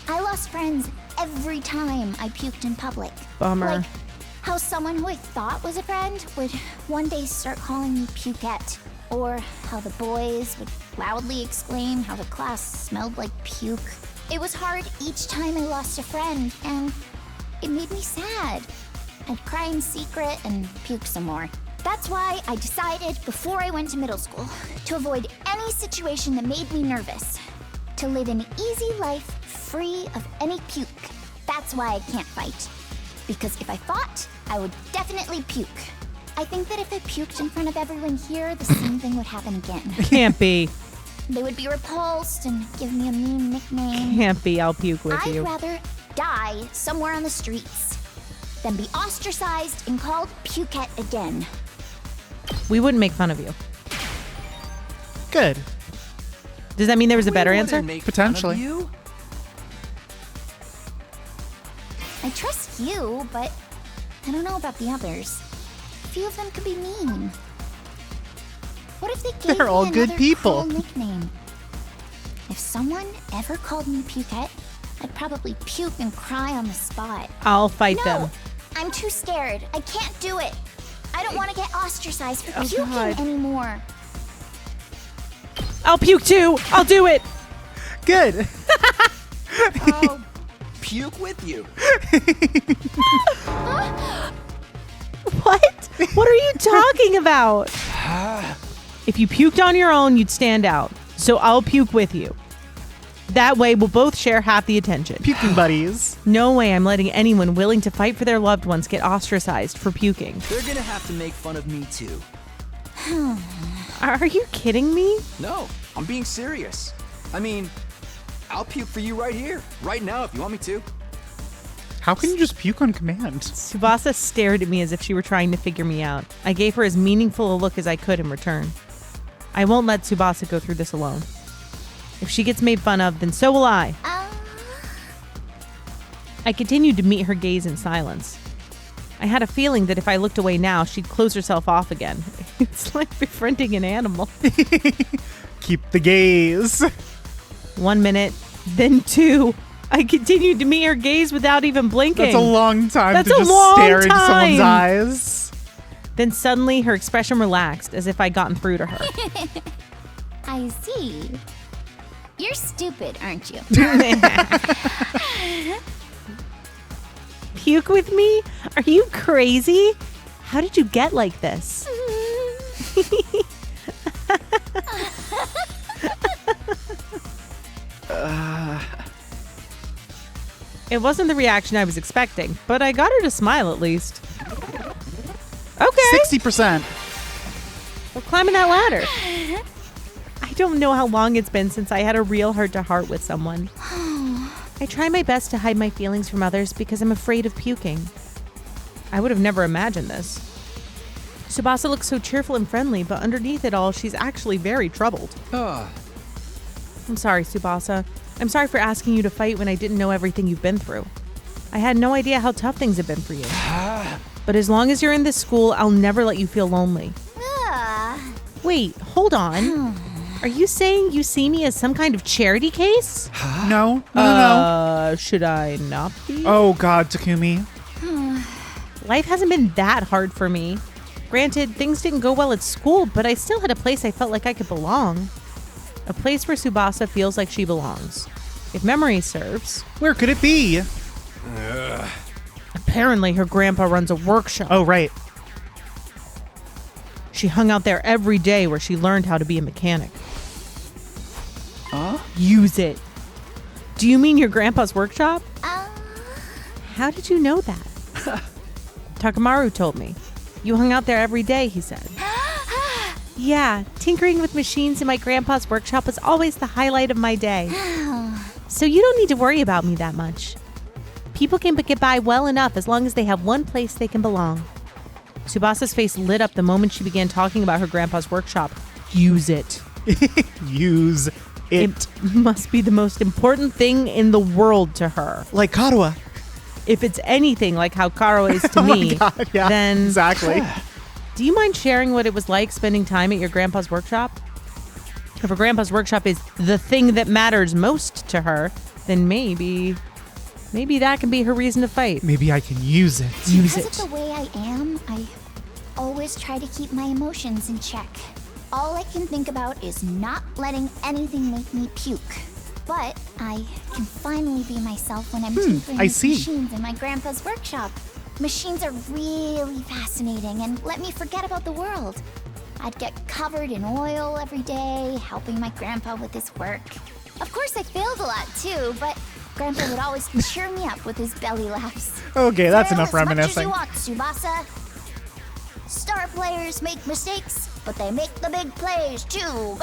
I lost friends every time I puked in public. Bummer. Like how someone who I thought was a friend would one day start calling me Pukette. Or how the boys would loudly exclaim how the class smelled like puke. It was hard each time I lost a friend, and it made me sad. I'd cry in secret and puke some more. That's why I decided before I went to middle school to avoid any situation that made me nervous. To live an easy life free of any puke. That's why I can't fight. Because if I fought, I would definitely puke. I think that if I puked in front of everyone here, the same thing would happen again. Can't be. They would be repulsed and give me a mean nickname. Can't be. I'll puke with I'd you. rather die somewhere on the streets than be ostracized and called Pukette again. We wouldn't make fun of you. Good. Does that mean there was a better We answer? wouldn't make Potentially. fun of you. I trust you, but I don't know about the others. A few of them could be mean. What if they gave They're me all another good people. cool nickname? If someone ever called me Pukette, I'd probably puke and cry on the spot. I'll fight No, them. I'm too scared. I can't do it. I don't want to get ostracized for Oh, puking God. anymore. I'll puke too. I'll do it. Good. I'll puke with you. What? What are you talking about? If you puked on your own, you'd stand out. So I'll puke with you. That way, we'll both share half the attention. Puking buddies. No way I'm letting anyone willing to fight for their loved ones get ostracized for puking. They're gonna have to make fun of me too. Are you kidding me? No, I'm being serious. I mean, I'll puke for you right here, right now if you want me to. How can you just puke on command? Tsubasa stared at me as if she were trying to figure me out. I gave her as meaningful a look as I could in return. I won't let Tsubasa go through this alone. If she gets made fun of, then so will I. I continued to meet her gaze in silence. I had a feeling that if I looked away now, she'd close herself off again. It's like befriending an animal. Keep the gaze. 1 minute, then 2. I continued to meet her gaze without even blinking. That's a long time That's to a just long stare into someone's time. eyes. Then suddenly her expression relaxed as if I'd gotten through to her. I see. You're stupid, aren't you? Puke with me? Are you crazy? How did you get like this? It wasn't the reaction I was expecting, but I got her to smile at least. Okay, 60%. we're climbing that ladder. I don't know how long it's been since I had a real heart-to-heart with someone. I try my best to hide my feelings from others because I'm afraid of puking. I would have never imagined this. Tsubasa looks so cheerful and friendly, but underneath it all, she's actually very troubled. I'm sorry, Tsubasa. I'm sorry for asking you to fight when I didn't know everything you've been through. I had no idea how tough things have been for you. But as long as you're in this school, I'll never let you feel lonely. Wait, hold on. Are you saying you see me as some kind of charity case? No. No. Should I not be? Oh, God, Takumi. Life hasn't been that hard for me. Granted, things didn't go well at school, but I still had a place I felt like I could belong. A place where Tsubasa feels like she belongs. If memory serves. Where could it be? Apparently, her grandpa runs a workshop. Oh, right. She hung out there every day where she learned how to be a mechanic. Use it. Do you mean your grandpa's workshop? How did you know that? Takamaru told me. You hung out there every day, he said. Yeah, tinkering with machines in my grandpa's workshop was always the highlight of my day. So you don't need to worry about me that much. People can get by well enough as long as they have one place they can belong. Tsubasa's face lit up the moment she began talking about her grandpa's workshop. Use it. Use it. It must be the most important thing in the world to her. Like Karuha. If it's anything like how Karo is to Oh my me, God, yeah, then... exactly. Do you mind sharing what it was like spending time at your grandpa's workshop? If her grandpa's workshop is the thing that matters most to her, then maybe Maybe that can be her reason to fight. Maybe I can use it. Use Because it. of the way I am, I always try to keep my emotions in check. All I can think about is not letting anything make me puke. But I can finally be myself when I'm tinkering I with see. machines in my grandpa's workshop. Machines are really fascinating and let me forget about the world. I'd get covered in oil every day, helping my grandpa with his work. Of course, I failed a lot too, but Grandpa would always cheer me up with his belly laughs. Okay, that's Fail enough reminiscing. As much as you want, Tsubasa. Star players make mistakes, but they make the big plays too.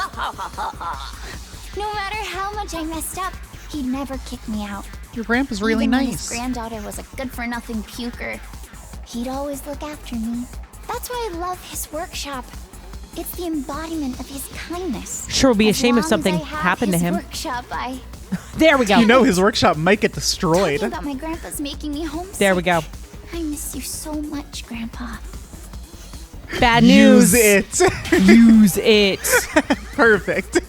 No matter how much I messed up, he'd never kick me out. Your grandpa's really Even when nice. his granddaughter was a good-for-nothing puker, he'd always look after me. That's why I love his workshop. It's the embodiment of his kindness. Sure would be a As shame if long something as I have happened to his him. Workshop, There we go. You know his workshop might get destroyed. Talking about my grandpa's making me homesick. There we go. I miss you so much, Grandpa. Bad news. Use it. Use it. Perfect.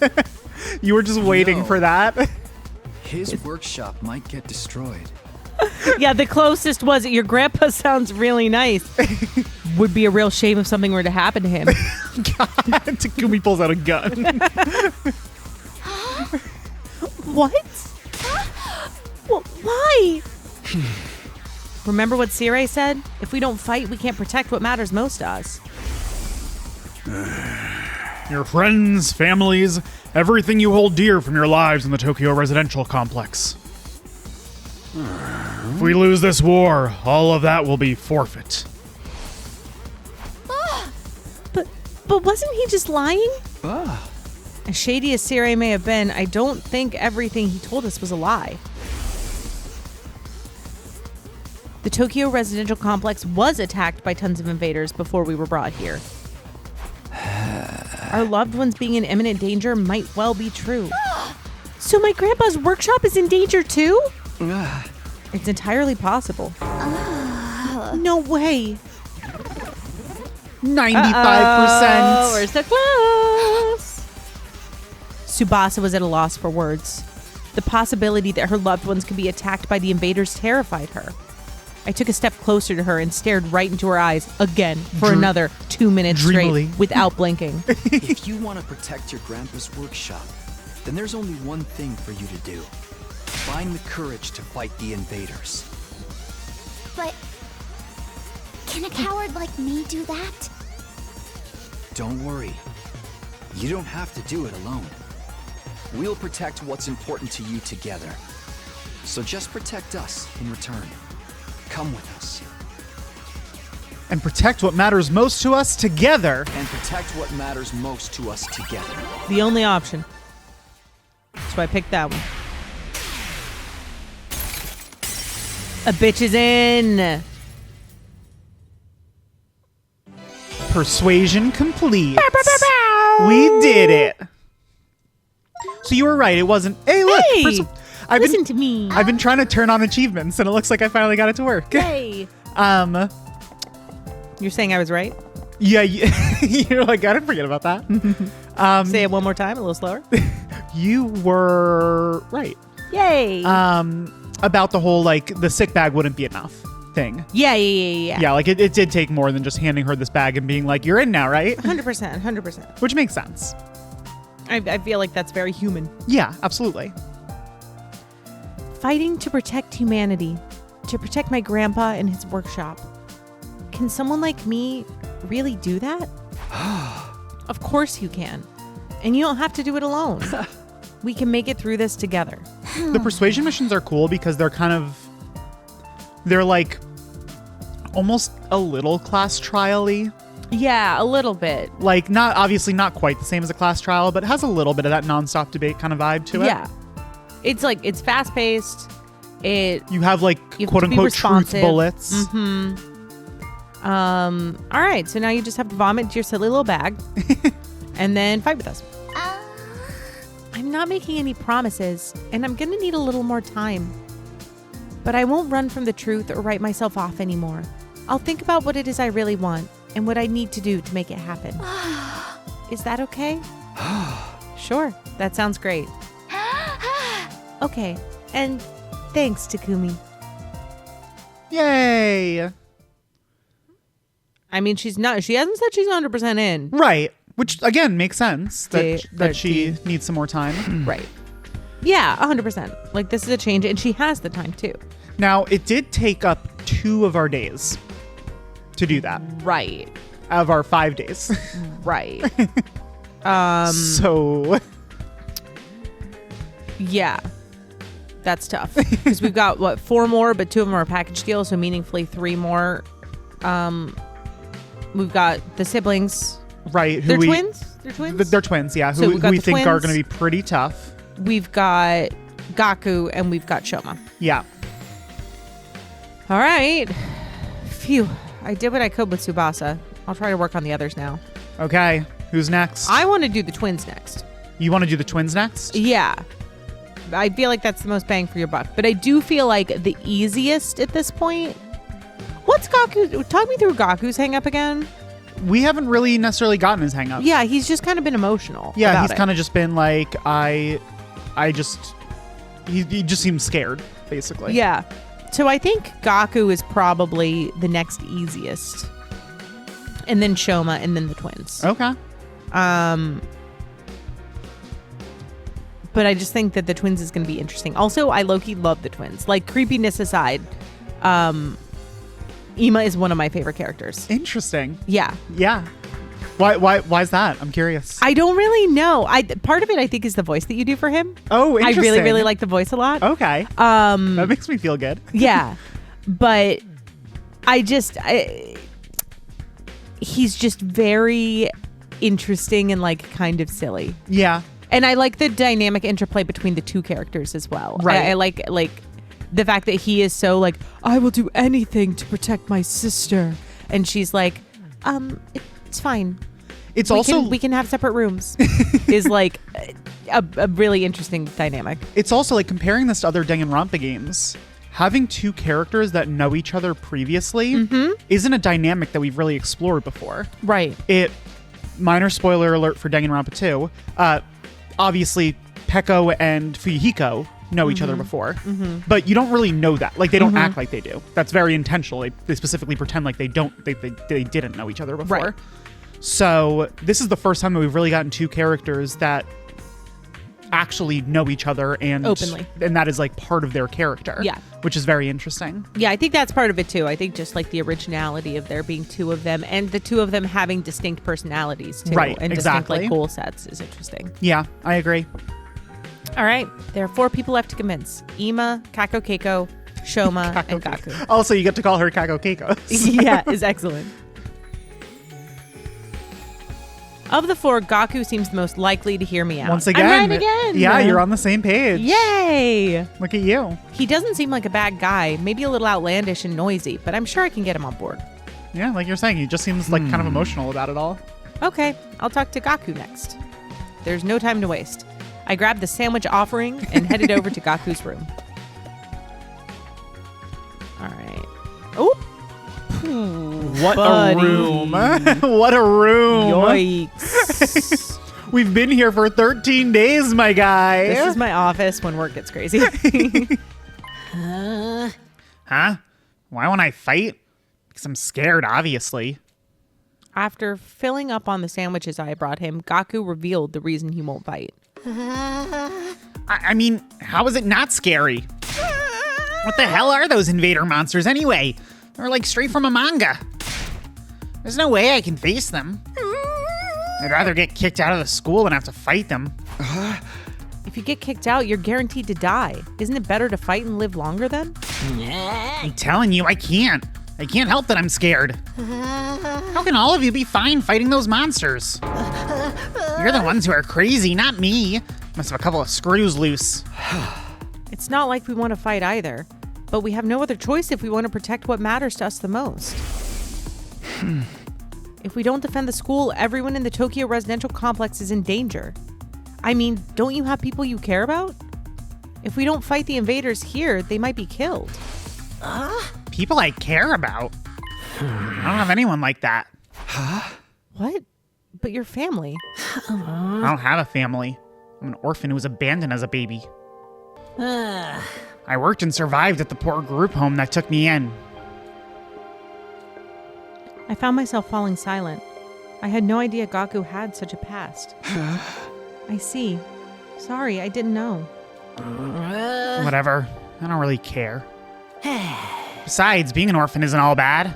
You were just waiting No. for that. His workshop might get destroyed. Yeah, the closest was your grandpa sounds really nice. Would be a real shame if something were to happen to him. God, Takumi pulls out a gun. What? Well, why? Remember what Sirei said? If we don't fight, we can't protect what matters most to us. Your friends, families, everything you hold dear from your lives in the Tokyo residential complex. If we lose this war, all of that will be forfeit. But wasn't he just lying? Ah. As shady as Sirei may have been, I don't think everything he told us was a lie. The Tokyo residential complex was attacked by tons of invaders before we were brought here. Our loved ones being in imminent danger might well be true. So my grandpa's workshop is in danger too? Ah. It's entirely possible. No way. 95%. We're so close. Tsubasa was at a loss for words. The possibility that her loved ones could be attacked by the invaders terrified her. I took a step closer to her and stared right into her eyes again for another 2 minutes dreamily. straight without blinking. If you want to protect your grandpa's workshop, then there's only one thing for you to do. Find the courage to fight the invaders. But can a coward like me do that? Don't worry. You don't have to do it alone. We'll protect what's important to you together. So just protect us in return. Come with us. And protect what matters most to us together. And protect what matters most to us together. The only option. So I picked that one. A bitch is in. Persuasion complete. We did it. So you were right. It wasn't. Hey, look. Hey, listen to me. I've been trying to turn on achievements, and it looks like I finally got it to work. Hey. You're saying I was right? Yeah, you're like, I didn't forget about that. Say it one more time, a little slower. You were right. Yay. About the whole, like, the sick bag wouldn't be enough thing. Yeah. Yeah, like, it did take more than just handing her this bag and being like, you're in now, right? 100%. Which makes sense. I feel like that's very human. Yeah, absolutely. Fighting to protect humanity, to protect my grandpa and his workshop. Can someone like me really do that? Of course you can. And you don't have to do it alone. We can make it through this together. The persuasion missions are cool because they're like almost a little class trial-y. Yeah, a little bit. Like, obviously not quite the same as a class trial, but it has a little bit of that nonstop debate kind of vibe to it. Yeah. It's like, it's fast-paced. You have, like, You have to be quote-unquote truth responsive. bullets. All right, so now you just have to vomit into your silly little bag and then fight with us. I'm not making any promises, and I'm going to need a little more time. But I won't run from the truth or write myself off anymore. I'll think about what it is I really want and what I need to do to make it happen. Is that okay? Sure, that sounds great. Okay, and thanks, Takumi. Yay. I mean, she hasn't said she's 100% in. Right. Which, again, makes sense that she 13. needs some more time. Right. Yeah, 100%. Like, this is a change, and she has the time, too. Now, it did take up 2 of our days to do that. Right. Out of our 5 days. Right. So... Yeah. That's tough. Because we've got, 4 more, but 2 of them are a package deal, so meaningfully 3 more. We've got the siblings. Right. They're twins? They're twins? They're twins, yeah. So Who we think twins. are going to be pretty tough. We've got Gaku, and we've got Shoma. Yeah. All right. Phew. I did what I could with Tsubasa. I'll try to work on the others now. Okay. Who's next? I want to do the twins next. You want to do the twins next? Yeah. I feel like that's the most bang for your buck. But I do feel like the easiest at this point. What's Gaku? Talk me through Gaku's hang up again. We haven't really necessarily gotten his hang up. Yeah, he's just kind of been emotional. Yeah, he's kind of just been like, he just seems scared, basically. Yeah. So I think Gaku is probably the next easiest. And then Shoma, and then the twins. Okay. But I just think that the twins is going to be interesting. Also, I low-key love the twins. Like, creepiness aside, Ima is one of my favorite characters. Interesting. Yeah. Yeah. Why is that? I'm curious. I don't really know. Part of it, I think, is the voice that you do for him. Oh, I interesting. really, really like the voice a lot. Okay. That makes me feel good. Yeah. But he's just very interesting and, like, kind of silly. Yeah. And I like the dynamic interplay between the 2 characters as well. Right. I like the fact that he is so like, I will do anything to protect my sister. And she's like, it's fine. It's also we can have separate rooms. Is like a really interesting dynamic. It's also like comparing this to other Danganronpa games. Having 2 characters that know each other previously isn't a dynamic that we've really explored before. Right. Minor spoiler alert for Danganronpa 2. Obviously, Peko and Fuyuhiko know each other before, but you don't really know that. Like, they don't act like they do. That's very intentional. They specifically pretend like they didn't know each other before. Right. So this is the first time that we've really gotten 2 characters that actually know each other and openly, and that is like part of their character. Yeah, which is very interesting. Yeah, I think that's part of it too. I think just like the originality of there being 2 of them and the 2 of them having distinct personalities too, right? And exactly. distinct like goal sets is interesting. Yeah, I agree. All right, there are 4 people left to convince: Ima, Kako Keiko, Shoma, and Gaku. Also, you get to call her Kako Keiko. Yeah, is excellent. Of the 4, Gaku seems the most likely to hear me out. Once again. I'm right again. Yeah, you're on the same page. Yay! Look at you. He doesn't seem like a bad guy, maybe a little outlandish and noisy, but I'm sure I can get him on board. Yeah, like you're saying, he just seems like kind of emotional about it all. Okay, I'll talk to Gaku next. There's no time to waste. I grabbed the sandwich offering and headed over to Gaku's room. All right. Oh! What buddy. a room. What a room. Yikes. We've been here for 13 days, my guy. This is my office when work gets crazy. Huh? Why won't I fight? Because I'm scared, obviously. After filling up on the sandwiches I brought him, Gaku revealed the reason he won't fight. I mean, how is it not scary? What the hell are those invader monsters anyway? They're like straight from a manga. There's no way I can face them. I'd rather get kicked out of the school than have to fight them. If you get kicked out, you're guaranteed to die. Isn't it better to fight and live longer then? I'm telling you, I can't. I can't help that I'm scared. How can all of you be fine fighting those monsters? You're the ones who are crazy, not me. Must have a couple of screws loose. It's not like we want to fight either, but we have no other choice if we want to protect what matters to us the most. If we don't defend the school, everyone in the Tokyo residential complex is in danger. I mean, don't you have people you care about? If we don't fight the invaders here, they might be killed. People I care about? I don't have anyone like that. What? But your family. I don't have a family. I'm an orphan who was abandoned as a baby. I worked and survived at the poor group home that took me in. I found myself falling silent. I had no idea Gaku had such a past. I see. Sorry, I didn't know. Whatever. I don't really care. Besides, being an orphan isn't all bad.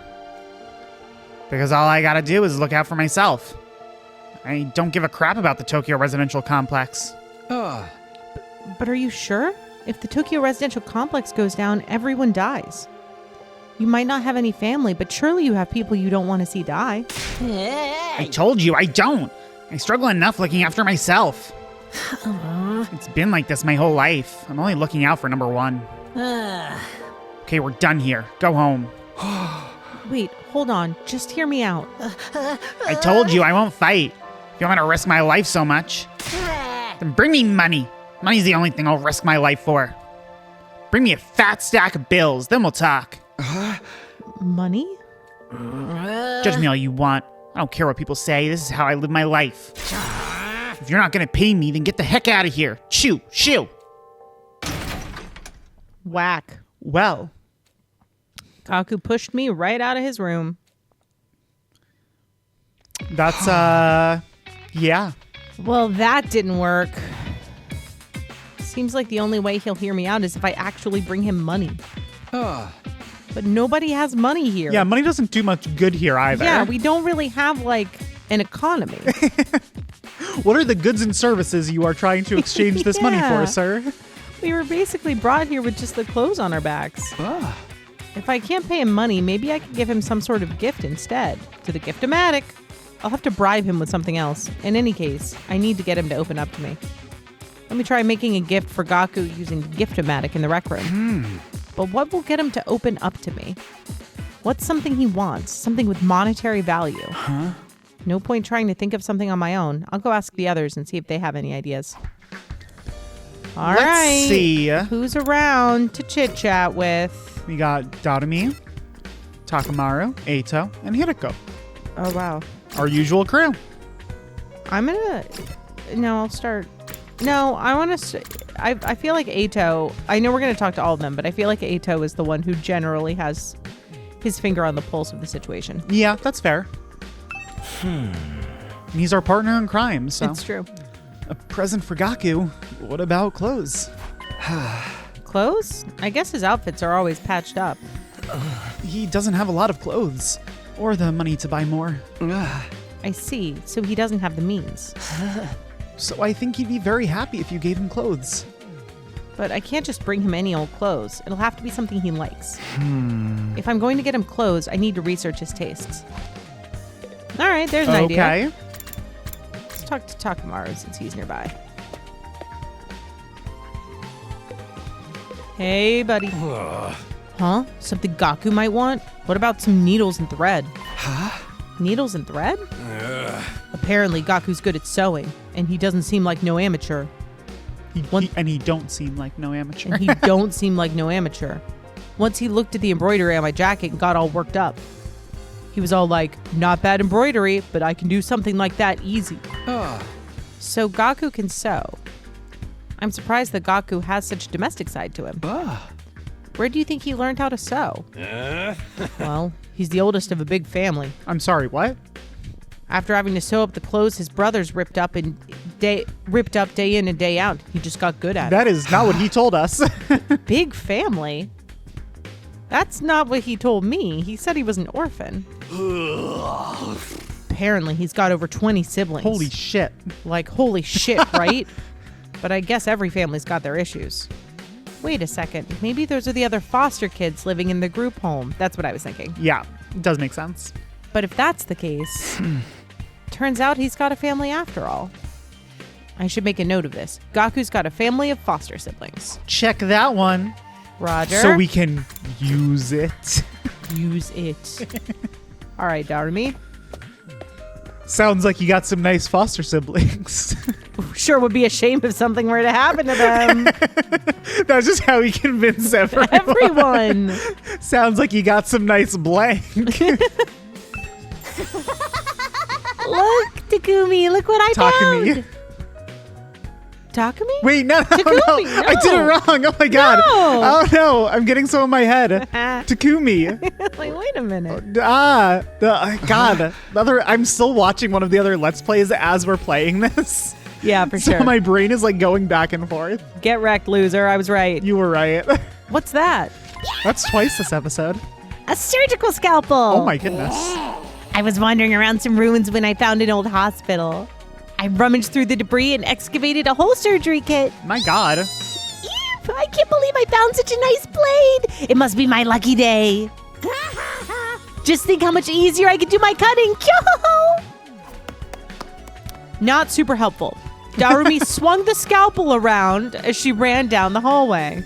Because all I gotta do is look out for myself. I don't give a crap about the Tokyo residential complex. But are you sure? If the Tokyo residential complex goes down, everyone dies. You might not have any family, but surely you have people you don't want to see die. I told you, I don't. I struggle enough looking after myself. It's been like this my whole life. I'm only looking out for number one. Okay, we're done here. Go home. Wait, hold on. Just hear me out. I told you I won't fight. If you want me to risk my life so much, then bring me money. Money's the only thing I'll risk my life for. Bring me a fat stack of bills, then we'll talk. Money? Judge me all you want. I don't care what people say. This is how I live my life. If you're not gonna pay me, then get the heck out of here. Shoo, shoo. Whack. Well, Gaku pushed me right out of his room. that's, yeah. Well, that didn't work. Seems like the only way he'll hear me out is if I actually bring him money. But nobody has money here. Yeah, money doesn't do much good here either. Yeah, we don't really have, like, an economy. What are the goods and services you are trying to exchange this money Yeah. for, sir? We were basically brought here with just the clothes on our backs. If I can't pay him money, maybe I could give him some sort of gift instead. To the gift-o-matic. I'll have to bribe him with something else. In any case, I need to get him to open up to me. Let me try making a gift for Gaku using the gift-o-matic in the rec room. But what will get him to open up to me? What's something he wants? Something with monetary value. No point trying to think of something on my own. I'll go ask the others and see if they have any ideas. All Let's right. see. Who's around to chit-chat with? We got Darumi, Takamaru, Eito, and Hiroko. Oh, wow. Our usual crew. I'm gonna... No, I'll start... No, I want to... I feel like Eito... I know we're going to talk to all of them, but I feel like Eito is the one who generally has his finger on the pulse of the situation. Yeah, that's fair. He's our partner in crime, so... It's true. A present for Gaku. What about clothes? Clothes? I guess his outfits are always patched up. He doesn't have a lot of clothes. Or the money to buy more. I see. So he doesn't have the means. So I think he'd be very happy if you gave him clothes. But I can't just bring him any old clothes. It'll have to be something he likes. If I'm going to get him clothes, I need to research his tastes. All right, there's an idea. Okay. Let's talk to Takamaru since he's nearby. Hey, buddy. Huh? Something Gaku might want? What about some needles and thread? Huh? Needles and thread? Apparently, Gaku's good at sewing, and he doesn't seem like no amateur. And he don't seem like no amateur. And he don't seem like no amateur. Once he looked at the embroidery on my jacket and got all worked up. He was all like, not bad embroidery, but I can do something like that easy. So Gaku can sew. I'm surprised that Gaku has such a domestic side to him. Where do you think he learned how to sew? Well, he's the oldest of a big family. I'm sorry, what? After having to sew up the clothes his brothers ripped up day in and day out, he just got good at That is not what he told us. it. Big family? That's not what he told me. He said he was an orphan. Apparently, he's got over 20 siblings. Holy shit. Like, holy shit, right? But I guess every family's got their issues. Wait a second. Maybe those are the other foster kids living in the group home. That's what I was thinking. Yeah, it does make sense. But if that's the case, turns out he's got a family after all. I should make a note of this. Gaku's got a family of foster siblings. Check that one. Roger. So we can use it. Use it. All right, Darumi. Sounds like you got some nice foster siblings. Sure would be a shame if something were to happen to them. That's just how he convinced everyone. Everyone. Sounds like you got some nice blank. Look, Takumi, look what I Takumi. found. Takumi? Wait, no. Takumi, no. I did it wrong. Oh my god. No. Oh no, I'm getting some in my head. Takumi. Like, wait a minute. God. The other. I'm still watching one of the other Let's Plays as we're playing this. Yeah, for So sure. my brain is like going back and forth. Get wrecked, loser. I was right. You were right. What's that? That's twice this episode. A surgical scalpel. Oh my goodness. I was wandering around some ruins when I found an old hospital. I rummaged through the debris and excavated a whole surgery kit. My god. Eep, I can't believe I found such a nice blade. It must be my lucky day. Just think how much easier I could do my cutting. Not super helpful. Darumi swung the scalpel around as she ran down the hallway.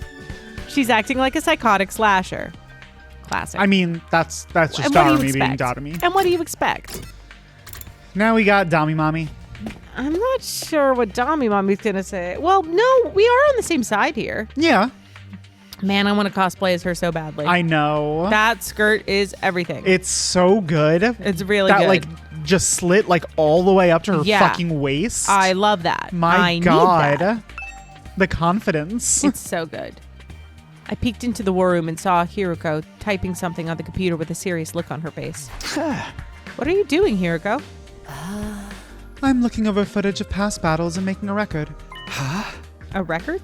She's acting like a psychotic slasher. Classic. I mean, that's just And what do you Darumi being expect? Darumi. And what do you expect? Now we got Dami Mommy. I'm not sure what Dami Mommy's gonna say. Well, no, we are on the same side here. Yeah, Man, I want to cosplay as her so badly. I know. That skirt is everything. It's so good. It's really that good. like just slit like all the way up to her Yeah. fucking waist. I love that. My I god. Need that. The confidence. It's so good. I peeked into the war room and saw Hiruko typing something on the computer with a serious look on her face. What are you doing, Hiruko? I'm looking over footage of past battles and making a record. A record?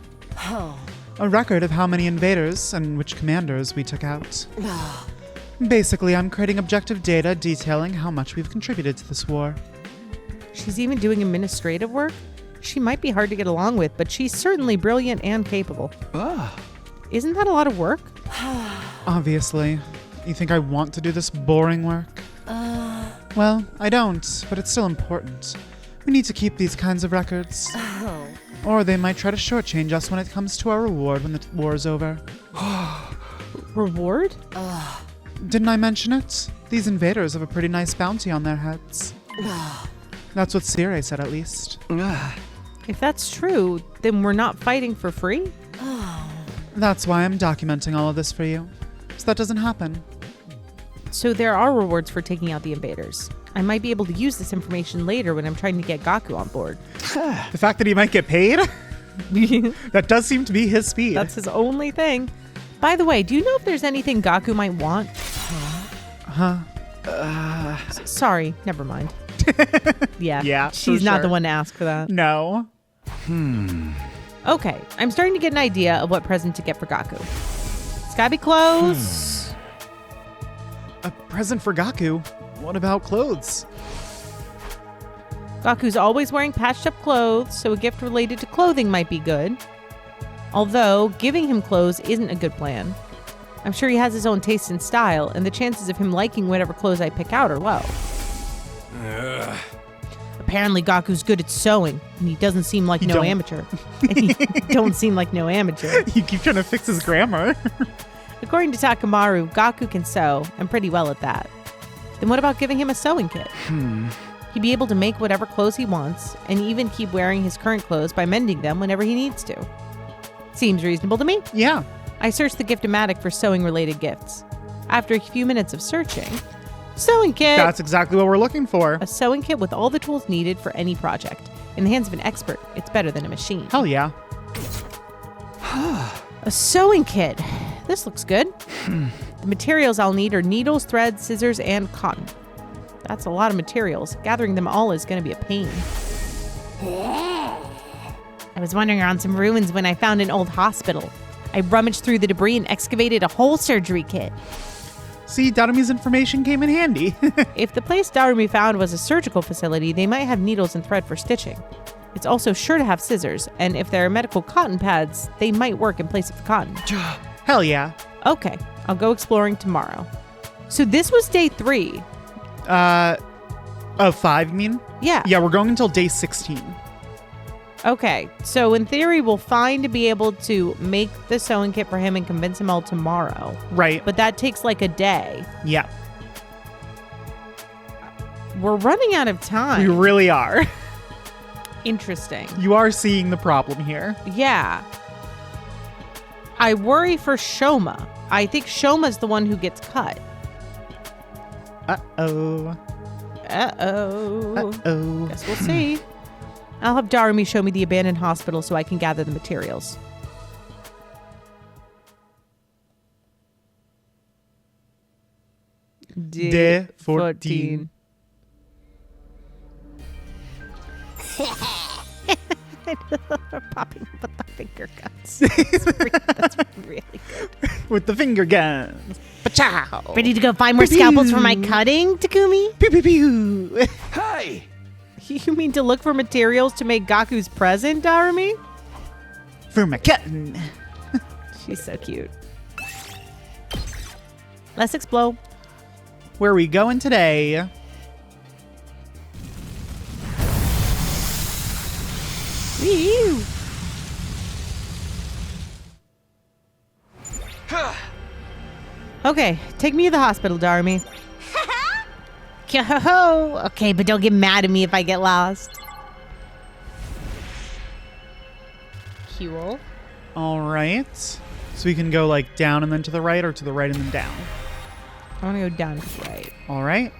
A record of how many invaders and which commanders we took out. Basically, I'm creating objective data detailing how much we've contributed to this war. She's even doing administrative work? She might be hard to get along with, but she's certainly brilliant and capable. Isn't that a lot of work? Obviously. You think I want to do this boring work? Well, I don't, but it's still important. We need to keep these kinds of records. Or they might try to shortchange us when it comes to our reward when the war's over. Reward? Didn't I mention it? These invaders have a pretty nice bounty on their heads. That's what Sirei said, at least. If that's true, then we're not fighting for free? That's why I'm documenting all of this for you, so that doesn't happen. So there are rewards for taking out the invaders. I might be able to use this information later when I'm trying to get Gaku on board. The fact that he might get paid? That does seem to be his speed. That's his only thing. By the way, do you know if there's anything Gaku might want? Sorry, never mind. Yeah. Yeah, She's for not sure. the one to ask for that. No. Okay, I'm starting to get an idea of what present to get for Gaku. It's gotta be clothes. A present for Gaku? What about clothes? Gaku's always wearing patched up clothes, so a gift related to clothing might be good. Although, giving him clothes isn't a good plan. I'm sure he has his own taste and style, and the chances of him liking whatever clothes I pick out are low. Apparently, Gaku's good at sewing, and he doesn't seem like no don't. amateur. And he don't seem like no amateur. You keep trying to fix his grammar. According to Takamaru, Gaku can sew, and pretty well at that. Then what about giving him a sewing kit? He'd be able to make whatever clothes he wants, and even keep wearing his current clothes by mending them whenever he needs to. Seems reasonable to me. Yeah. I searched the Gift-O-Matic for sewing-related gifts. After a few minutes of searching, sewing kit! That's exactly what we're looking for. A sewing kit with all the tools needed for any project. In the hands of an expert, it's better than a machine. Hell yeah. A sewing kit. This looks good. The materials I'll need are needles, thread, scissors, and cotton. That's a lot of materials. Gathering them all is going to be a pain. I was wandering around some ruins when I found an old hospital. I rummaged through the debris and excavated a whole surgery kit. See, Darumi's information came in handy. If the place Darumi found was a surgical facility, they might have needles and thread for stitching. It's also sure to have scissors, and if there are medical cotton pads, they might work in place of the cotton. Hell yeah. Okay, I'll go exploring tomorrow. So this was day 3. Of 5, you mean? Yeah. Yeah, we're going until day 16. Okay, so in theory, we'll find to be able to make the sewing kit for him and convince him all tomorrow. Right. But that takes like a day. Yeah. We're running out of time. We really are. Interesting. You are seeing the problem here. Yeah. I worry for Shoma. I think Shoma's the one who gets cut. Uh-oh. Uh-oh. Uh-oh. Guess we'll see. I'll have Darumi show me the abandoned hospital so I can gather the materials. Day 14. Popping with the finger guns. That's really good. With the finger guns. Pachow. Ready to go find more scalpels for my cutting, Takumi? Pew pew pew. Hey! You mean to look for materials to make Gaku's present, Darumi? For my cutting. She's so cute. Let's explode. Where are we going today? Woo. Okay, take me to the hospital, Darumi. Yo-ho-ho. Okay, but don't get mad at me if I get lost. Cool. All right. So we can go like down and then to the right, or to the right and then down. I want to go down to the right. All right.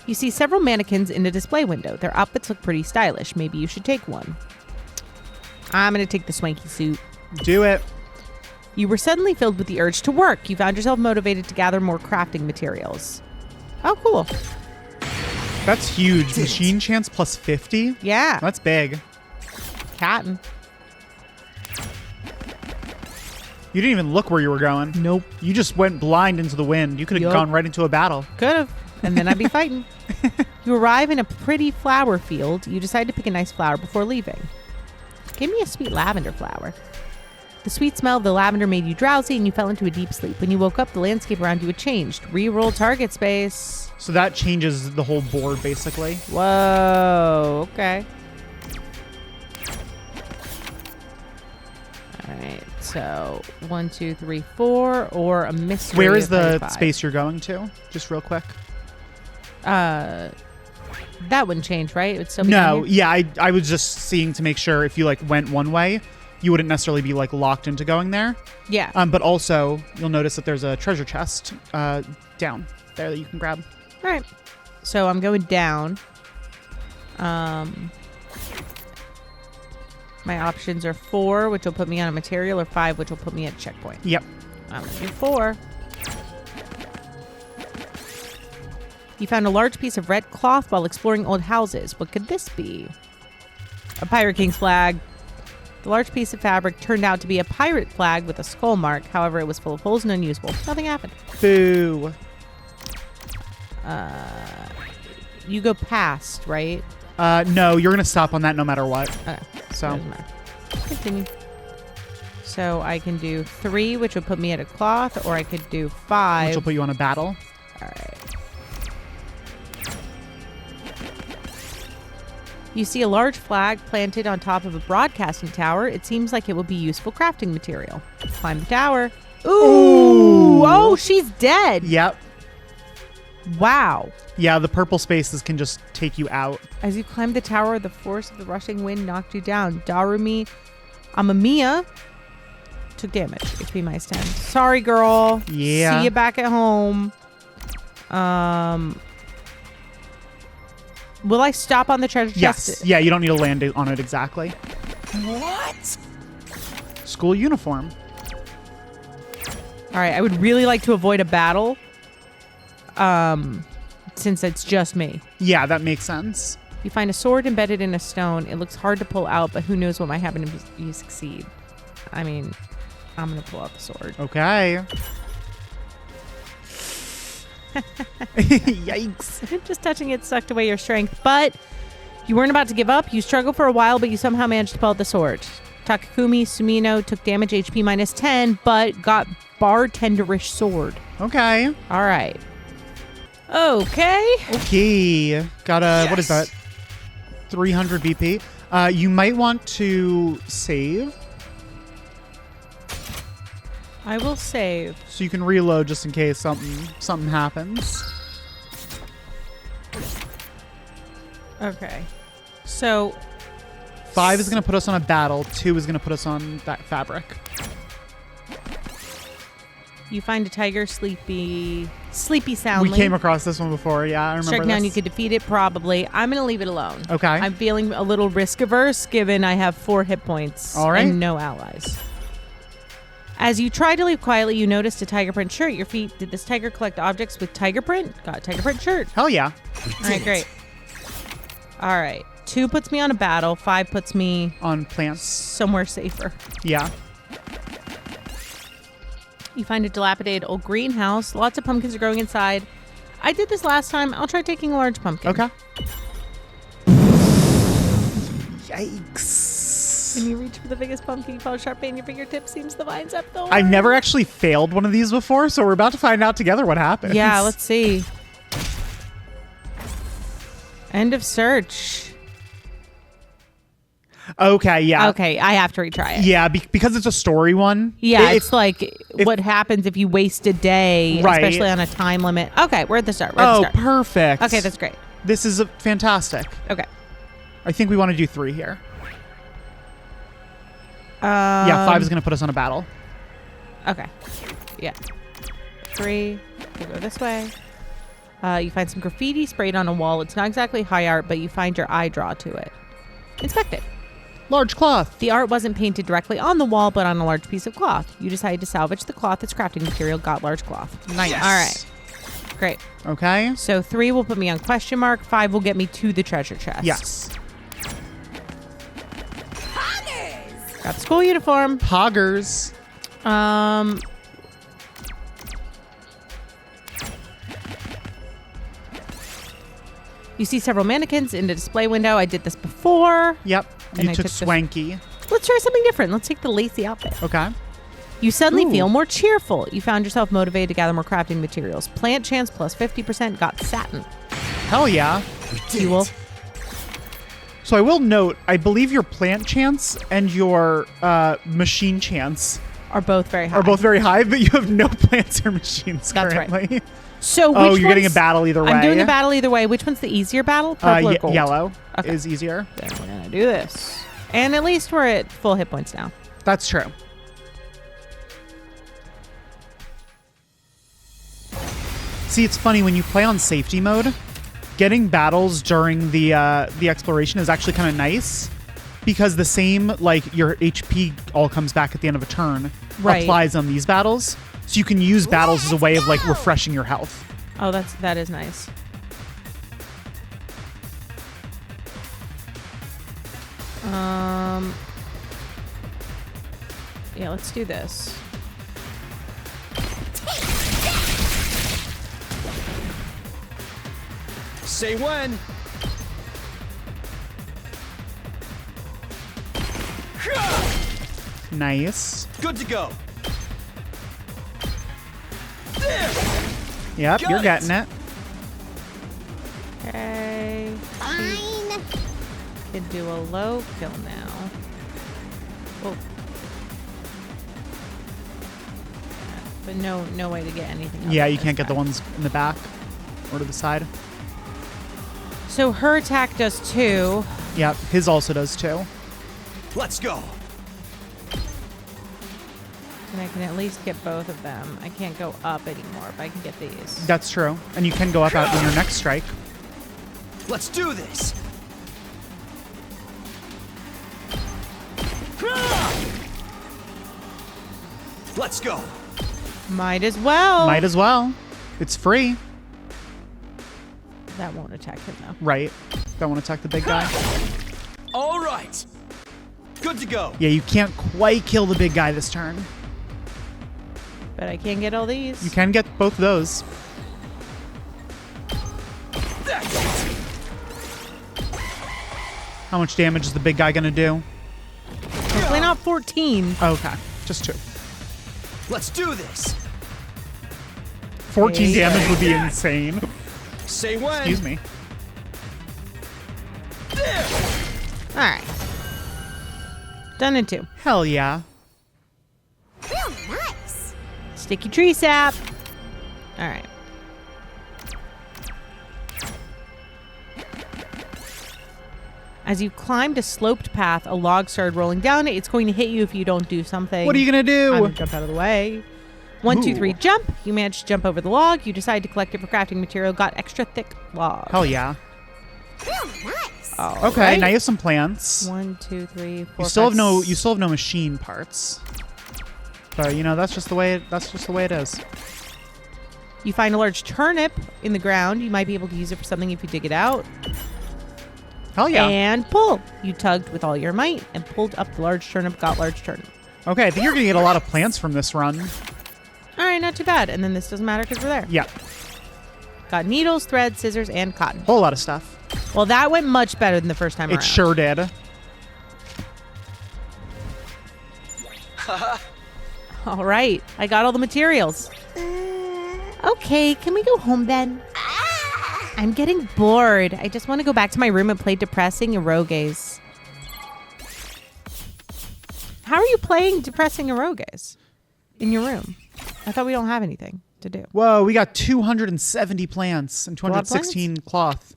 You see several mannequins in a display window. Their outfits look pretty stylish. Maybe you should take one. I'm going to take the swanky suit. Do it. You were suddenly filled with the urge to work. You found yourself motivated to gather more crafting materials. Oh, cool. That's huge. Machine chance plus 50? Yeah. That's big. Cattin'. You didn't even look where you were going. Nope. You just went blind into the wind. You could have Yup. gone right into a battle. Could have. And then I'd be fighting. You arrive in a pretty flower field. You decide to pick a nice flower before leaving. Give me a sweet lavender flower. The sweet smell of the lavender made you drowsy and you fell into a deep sleep. When you woke up, the landscape around you had changed. Reroll target space. So that changes the whole board, basically. Whoa. Okay. All right. So 1, 2, 3, 4, or a mystery. Where is of the 35. space you're going to? Just real quick. That wouldn't change, right? It would still be down No, here? yeah, I was just seeing to make sure if you like went one way, you wouldn't necessarily be like locked into going there. Yeah. But also you'll notice that there's a treasure chest down there that you can grab. All right. So I'm going down. My options are 4, which will put me on a material, or 5, which will put me at a checkpoint. Yep. I'm going to do 4. You found a large piece of red cloth while exploring old houses. What could this be? A Pirate King's flag. The large piece of fabric turned out to be a pirate flag with a skull mark. However, it was full of holes and unusable. Nothing happened. Boo. You go past, right? No, you're going to stop on that no matter what. Okay. So Doesn't matter. Continue. So I can do 3, which would put me at a cloth, or I could do 5. which will put you on a battle. All right. You see a large flag planted on top of a broadcasting tower. It seems like it will be useful crafting material. Climb the tower. Ooh! Oh, she's dead. Yep. Wow. Yeah, the purple spaces can just take you out. As you climbed the tower, the force of the rushing wind knocked you down. Darumi Amamiya took damage. HP minus 10. Sorry, girl. Yeah. See you back at home. Will I stop on the treasure chest? Yes. Yeah, you don't need to land it on it exactly. What? School uniform. All right. I would really like to avoid a battle. Since it's just me. Yeah, that makes sense. You find a sword embedded in a stone. It looks hard to pull out, but who knows what might happen if you succeed. I mean, I'm going to pull out the sword. Okay. Yikes. Just touching it sucked away your strength, but you weren't about to give up. You struggled for a while, but you somehow managed to pull out the sword. Takumi Sumino took damage, HP minus 10, but got bartenderish sword. Okay. All right. Okay. Okay. Got a, Yes. what is that? 300 BP. You might want to save I will save. so you can reload just in case something happens. Okay. So 5 is going to put us on a battle. 2 is going to put us on that fabric. You find a tiger sleepy soundly. We came across this one before. Yeah, I remember Strike this. down, you could defeat it, probably. I'm going to leave it alone. Okay. I'm feeling a little risk averse given I have 4 hit points All right. and no allies. As you try to leave quietly, you noticed a tiger print shirt at your feet. Did this tiger collect objects with tiger print? Got a tiger print shirt. Hell yeah. All right, great. All right. 2 puts me on a battle. 5 puts me On plants. somewhere safer. Yeah. You find a dilapidated old greenhouse. Lots of pumpkins are growing inside. I did this last time. I'll try taking a large pumpkin. Okay. Yikes. When you reach for the biggest pumpkin, you follow sharp pain in your fingertips. Seems the vines up the I've never actually failed one of these before, so we're about to find out together what happens. Yeah, let's see. End of search. Okay, yeah. Okay, I have to retry it. Yeah, because it's a story one. Yeah, it's like what happens if you waste a day, Right. especially on a time limit. Okay, we're at the start. Perfect. Okay, that's great. This is fantastic. Okay. I think we want to do 3 here. Yeah, 5 is going to put us on a battle. Okay. Yeah. 3. We'll go this way. You find some graffiti sprayed on a wall. It's not exactly high art, but you find your eye draw to it. Inspect it. Large cloth. The art wasn't painted directly on the wall, but on a large piece of cloth. You decided to salvage the cloth as crafting material, got large cloth. Nice. All right. Great. Okay. So 3 will put me on question mark. 5 will get me to the treasure chest. Yes. Got the school uniform. Poggers. You see several mannequins in the display window. I did this before. Yep. And You I took took this- Swanky. Let's try something different. Let's take the lacy outfit. Okay. You suddenly Ooh. feel more cheerful. You found yourself motivated to gather more crafting materials. Plant chance plus 50% got satin. Hell yeah. You will. So I will note, I believe your plant chance and your machine chance Are both very high. are both very high, but you have no plants or machines That's right. currently. So Oh, which you're getting a one's- battle either way. I'm doing a battle either way. Which one's the easier battle? Purple or gold? Yellow Okay. is easier. Then we're gonna do this. And at least we're at full hit points now. That's true. See, it's funny when you play on safety mode, getting battles during the exploration is actually kind of nice because the same, like, your HP all comes back at the end of a turn Right. applies on these battles. So you can use battles as a way of, like, refreshing your health. Oh, that is nice. Yeah, let's do this. Say when. Nice. Good to go. Yep, Got you're it. getting it. Okay. Fine. Could do a low kill now. Oh. But no way to get anything else Yeah, on you this can't get the guy. ones in the back or to the side. So her attack does 2. Yep, his also does too. Let's go. And I can at least get both of them. I can't go up anymore, but I can get these. That's true. And you can go up out in your next strike. Let's do this. Let's go. Might as well. Might as well. It's free. That won't attack him though. Right. Don't want to attack the big guy. All right. Good to go. Yeah, you can't quite kill the big guy this turn. But I can get all these. You can get both of those. That's it. How much damage is the big guy going to do? Hopefully not 14. Okay, just 2. Let's do this. 14 Okay. damage would be insane. Say when. Excuse me. All right. Done in 2. Hell yeah. Real nice. Sticky tree sap. All right. As you climbed a sloped path, a log started rolling down it. It's going to hit you if you don't do something. What are you going to I'm do? gonna jump out of the way. 1, 2, Ooh. 3, jump. You manage to jump over the log. You decide to collect it for crafting material. Got extra thick log. Hell yeah. Nice. All Okay, right. now you have some plants. 1, 2, 3, 4. You still have 5, no machine parts. But you know, that's just the way it is. You find a large turnip in the ground. You might be able to use it for something if you dig it out. Hell yeah. And pull. You tugged with all your might and pulled up the large turnip. Got large turnip. Okay, I think you're gonna get a lot of plants from this run. All right, not too bad. And then this doesn't matter because we're there. Yeah, Got needles, thread, scissors, and cotton. whole lot of stuff. Well, that went much better than the first time around. It sure did. All right, I got all the materials. Okay, can we go home then? I'm getting bored. I just want to go back to my room and play depressing eroges. How are you playing depressing eroges in your room? I thought we don't have anything to do. Whoa, we got 270 plants and lot of 216 cloth.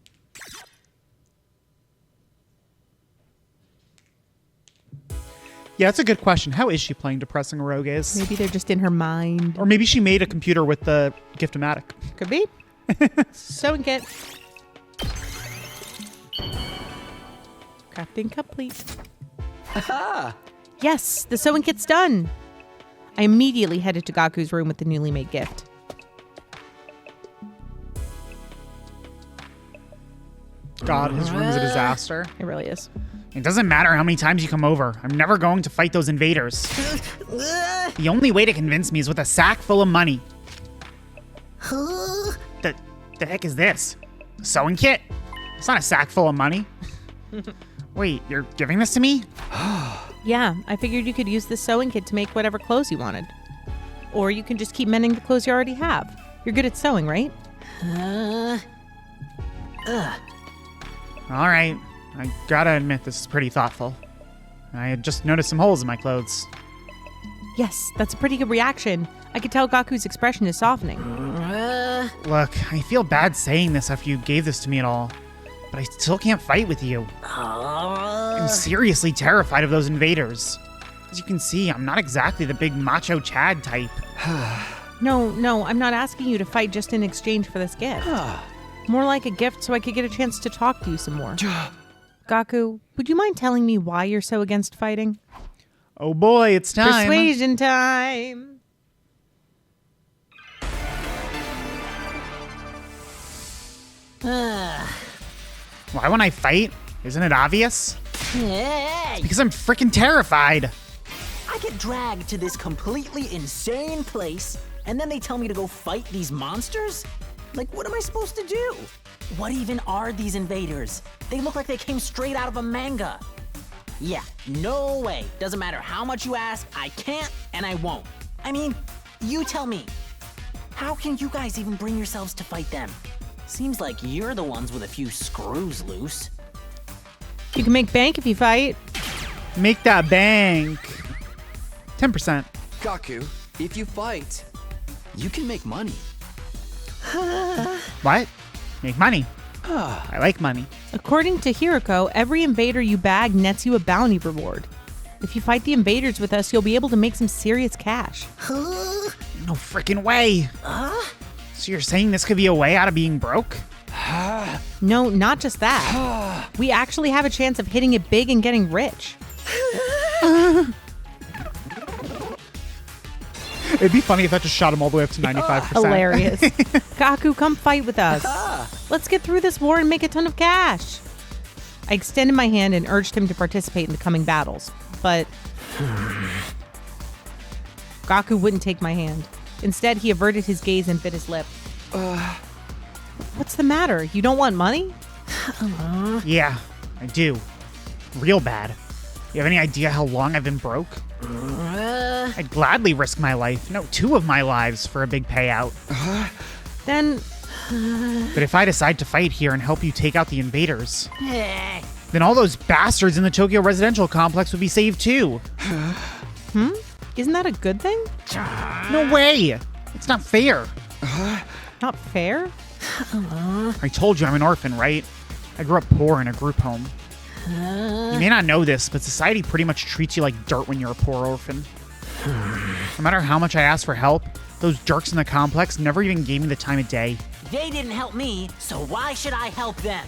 Yeah, that's a good question. How is she playing Depressing Eroges? Maybe they're just in her mind. Or maybe she made a computer with the Gift-O-Matic. Could be. Sewing kit. Crafting complete. Yes, the sewing kit's done. I immediately headed to Gaku's room with the newly made gift. God, his room is a disaster. It really is. It doesn't matter how many times you come over. I'm never going to fight those invaders. The only way to convince me is with a sack full of money. The heck is this? A sewing kit? It's not a sack full of money. Wait, you're giving this to me? Yeah, I figured you could use this sewing kit to make whatever clothes you wanted. Or you can just keep mending the clothes you already have. You're good at sewing, right? All right. I gotta admit, this is pretty thoughtful. I had just noticed some holes in my clothes. Yes, that's a pretty good reaction. I could tell Gaku's expression is softening. Look, I feel bad saying this after you gave this to me and all, but I still can't fight with you. I'm seriously terrified of those invaders. As you can see, I'm not exactly the big macho Chad type. No, I'm not asking you to fight just in exchange for this gift. More like a gift so I could get a chance to talk to you some more. Gaku, would you mind telling me why you're so against fighting? Oh boy, it's time. Persuasion time. Why won't I fight? Isn't it obvious? Hey! Because I'm freaking terrified. I get dragged to this completely insane place, and then they tell me to go fight these monsters? Like, what am I supposed to do? What even are these invaders? They look like they came straight out of a manga. Yeah, no way. Doesn't matter how much you ask, I can't and I won't. I mean, you tell me. How can you guys even bring yourselves to fight them? Seems like you're the ones with a few screws loose. You can make bank if you fight. Make that bank. 10%. Gaku, if you fight, you can make money. What? Make money. I like money. According to Hiroko, every invader you bag nets you a bounty reward. If you fight the invaders with us, you'll be able to make some serious cash. No freaking way. So you're saying this could be a way out of being broke? No, not just that. We actually have a chance of hitting it big and getting rich. It'd be funny if that just shot him all the way up to 95%. Hilarious. Gaku, come fight with us. Let's get through this war and make a ton of cash. I extended my hand and urged him to participate in the coming battles, but Gaku wouldn't take my hand. Instead, he averted his gaze and bit his lip. What's the matter? You don't want money? Yeah, I do. Real bad. You have any idea how long I've been broke? I'd gladly risk my life, no, 2 of my lives for a big payout. Then But if I decide to fight here and help you take out the invaders, Eh, then all those bastards in the Tokyo residential complex would be saved too. isn't that a good thing? No way! It's not fair. Not fair? I told you I'm an orphan, right? I grew up poor in a group home. You may not know this, but society pretty much treats you like dirt when you're a poor orphan. No matter how much I ask for help, Those jerks in the complex never even gave me the time of day. They didn't help me, so why should I help them?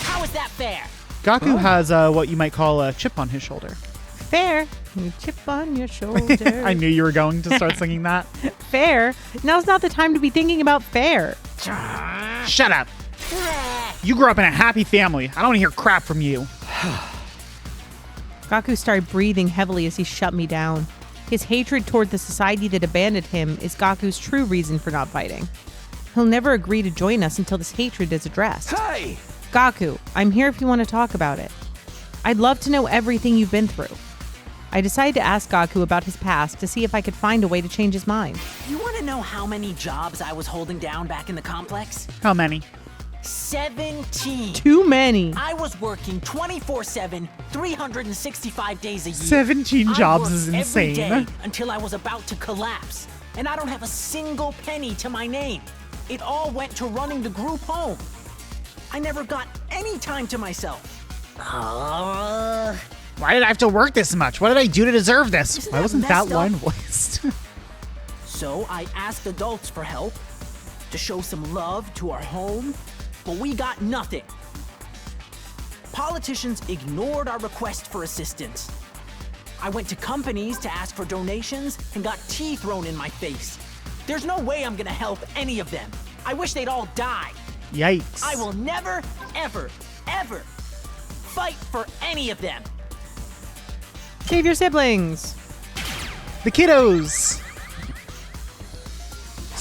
How is that fair? Gaku has what you might call a chip on his shoulder. Fair. You chip on your shoulder. I knew you were going to start singing that. Fair. Now's not the time to be thinking about fair. Shut up. You grew up in a happy family. I don't want to hear crap from you. Gaku started breathing heavily as he shut me down. His hatred toward the society that abandoned him is Gaku's true reason for not fighting. He'll never agree to join us until this hatred is addressed. Hey! Gaku, I'm here if you want to talk about it. I'd love to know everything you've been through. I decided to ask Gaku about his past to see if I could find a way to change his mind. You want to know how many jobs I was holding down back in the complex? How many? 17. Too many. I was working 24/7, 365 days a year. 17 jobs is I worked every insane. day until I was about to collapse, and I don't have a single penny to my name. It all went to running the group home. I never got any time to myself. Why did I have to work this much? What did I do to deserve this? Isn't Why that wasn't that messed up? line voiced? So I asked adults for help, to show some love to our home, but we got nothing. Politicians ignored our request for assistance. I went to companies to ask for donations and got tea thrown in my face. There's no way I'm gonna help any of them. I wish they'd all die. Yikes. I will never, ever, ever fight for any of them. Save your siblings. The kiddos.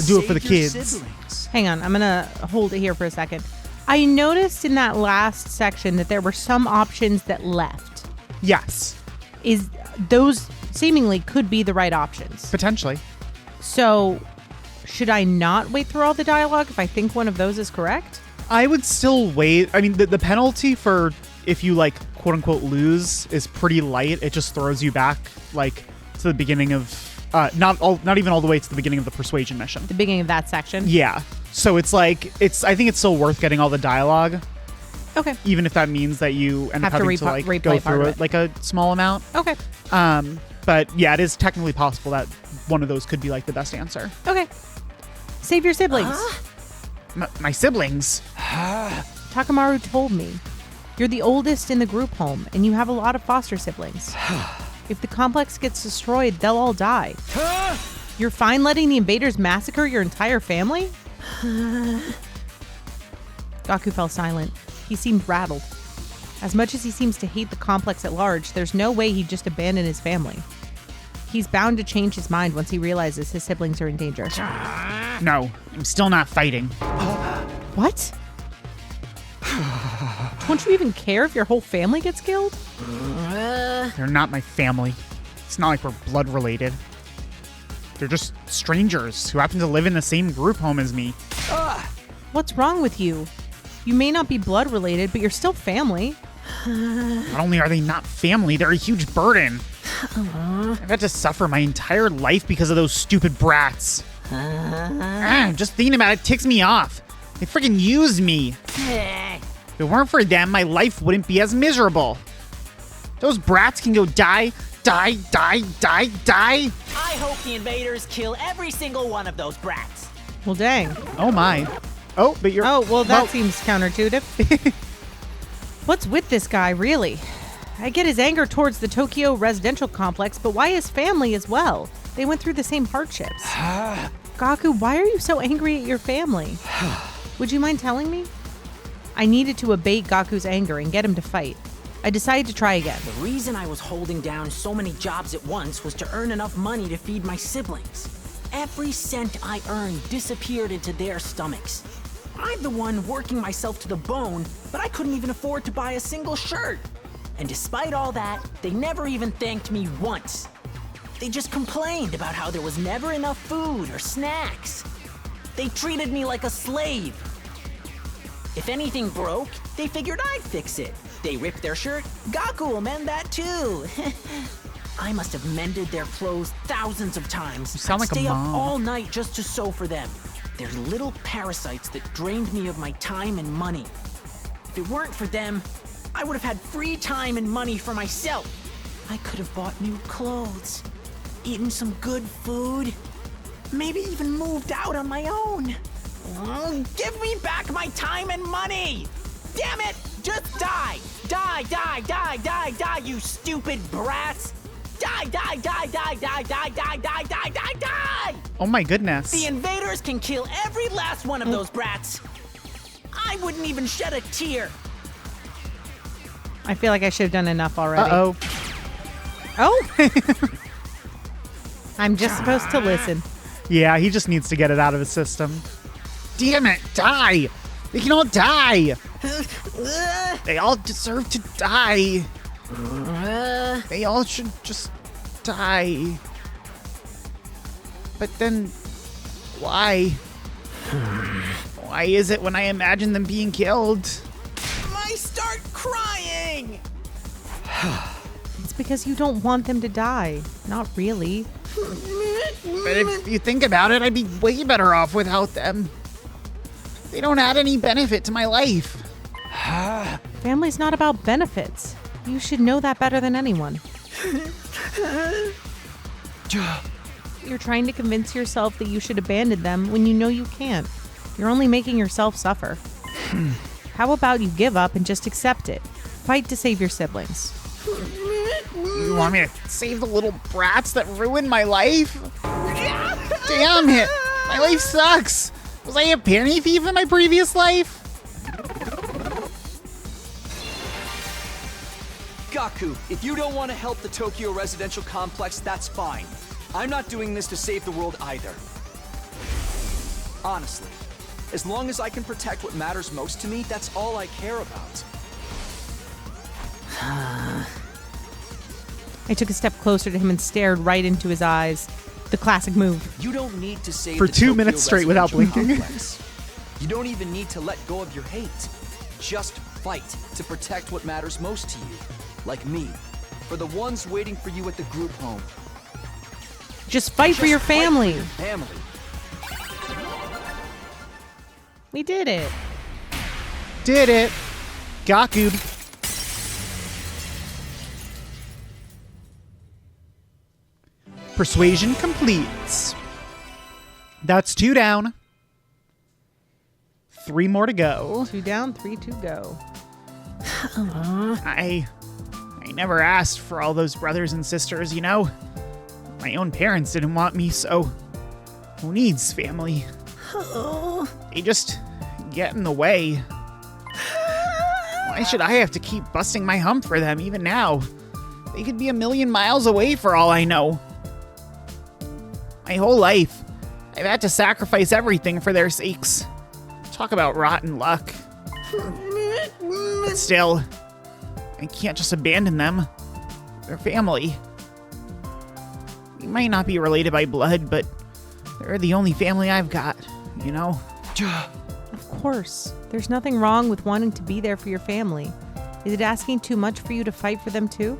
Do it for the Save your kids. siblings. Hang on, I'm gonna hold it here for a second. I noticed in that last section that there were some options that left. Yes, Is those seemingly could be the right options. potentially. So, should I not wait through all the dialogue if I think one of those is correct? I would still wait. I mean, the penalty for if you like quote unquote lose is pretty light. It just throws you back like to the beginning of not even all the way to the beginning of the persuasion mission. The beginning of that section? Yeah. So it's like I think it's still worth getting all the dialogue, Okay. even if that means that you end up Have to having to like replay go part through of it it. like a small amount. Okay. But yeah, it is technically possible that one of those could be like the best answer. Okay. Save your siblings. My siblings. Takamaru told me. You're the oldest in the group home, and you have a lot of foster siblings. If the complex gets destroyed, they'll all die. You're fine letting the invaders massacre your entire family? Gaku fell silent. He seemed rattled. As much as he seems to hate the complex at large, there's no way he'd just abandon his family. He's bound to change his mind once he realizes his siblings are in danger. No, I'm still not fighting. What? Don't you even care if your whole family gets killed? They're not my family. It's not like we're blood related. They're just strangers who happen to live in the same group home as me. What's wrong with you? You may not be blood related, but you're still family. Not only are they not family, they're a huge burden. I've had to suffer my entire life because of those stupid brats. Just thinking about it ticks me off. They freaking used me. If it weren't for them, my life wouldn't be as miserable. Those brats can go die. I hope the invaders kill every single one of those brats. Well, dang. Oh my. Oh, but you're. Oh, well, that seems counterintuitive. What's with this guy, really? I get his anger towards the Tokyo residential complex, but why his family as well? They went through the same hardships. Gaku, why are you so angry at your family? Would you mind telling me? I needed to abate Gaku's anger and get him to fight. I decided to try again. The reason I was holding down so many jobs at once was to earn enough money to feed my siblings. Every cent I earned disappeared into their stomachs. I'm the one working myself to the bone, but I couldn't even afford to buy a single shirt. And despite all that, they never even thanked me once. They just complained about how there was never enough food or snacks. They treated me like a slave. If anything broke, they figured I'd fix it. They ripped their shirt, Gaku will mend that too. I must have mended their clothes thousands of times. You sound I'd like a stay up mom. all night just to sew for them. They're little parasites that drained me of my time and money. If it weren't for them, I would have had free time and money for myself. I could have bought new clothes, eaten some good food. Maybe even moved out on my own. Give me back my time and money! Damn it! Just die! Die, die, die, die, die, you stupid brats! Die, die, die, die, die, die, die, die, die, die, die! Oh my goodness. The invaders can kill every last one of those brats. I wouldn't even shed a tear. I feel like I should have done enough already. Uh-oh. Oh! I'm just supposed to listen. Yeah, he just needs to get it out of his system. Damn it, die! They can all die! They all deserve to die. They all should just die. But then, why? Why is it when I imagine them being killed? I start crying! It's because you don't want them to die. Not really. But if you think about it, I'd be way better off without them. They don't add any benefit to my life. Family's not about benefits. You should know that better than anyone. You're trying to convince yourself that you should abandon them when you know you can't. You're only making yourself suffer. How about you give up and just accept it? Fight to save your siblings. You want me to save the little brats that ruined my life? Damn it! My life sucks! Was I a penny thief in my previous life? Gaku, if you don't want to help the Tokyo residential complex, that's fine. I'm not doing this to save the world either. Honestly, as long as I can protect what matters most to me, that's all I care about. I took a step closer to him and stared right into his eyes. The classic move. You don't need to save For the 2 Tokyo minutes straight without residential blinking. complex. You don't even need to let go of your hate. Just fight to protect what matters most to you. Like me. For the ones waiting for you at the group home. Just fight for your Just fight family. for your family. We did it. Did it. Gaku. Persuasion completes. That's 2 down. 3 more to go. 2 down, 3 to go. I never asked for all those brothers and sisters, you know? My own parents didn't want me, so who needs family? They just get in the way. Why should I have to keep busting my hump for them even now? They could be a million miles away for all I know. My whole life, I've had to sacrifice everything for their sakes. Talk about rotten luck. But still, I can't just abandon them. They're family. We might not be related by blood, but they're the only family I've got, you know? Of course. There's nothing wrong with wanting to be there for your family. Is it asking too much for you to fight for them too?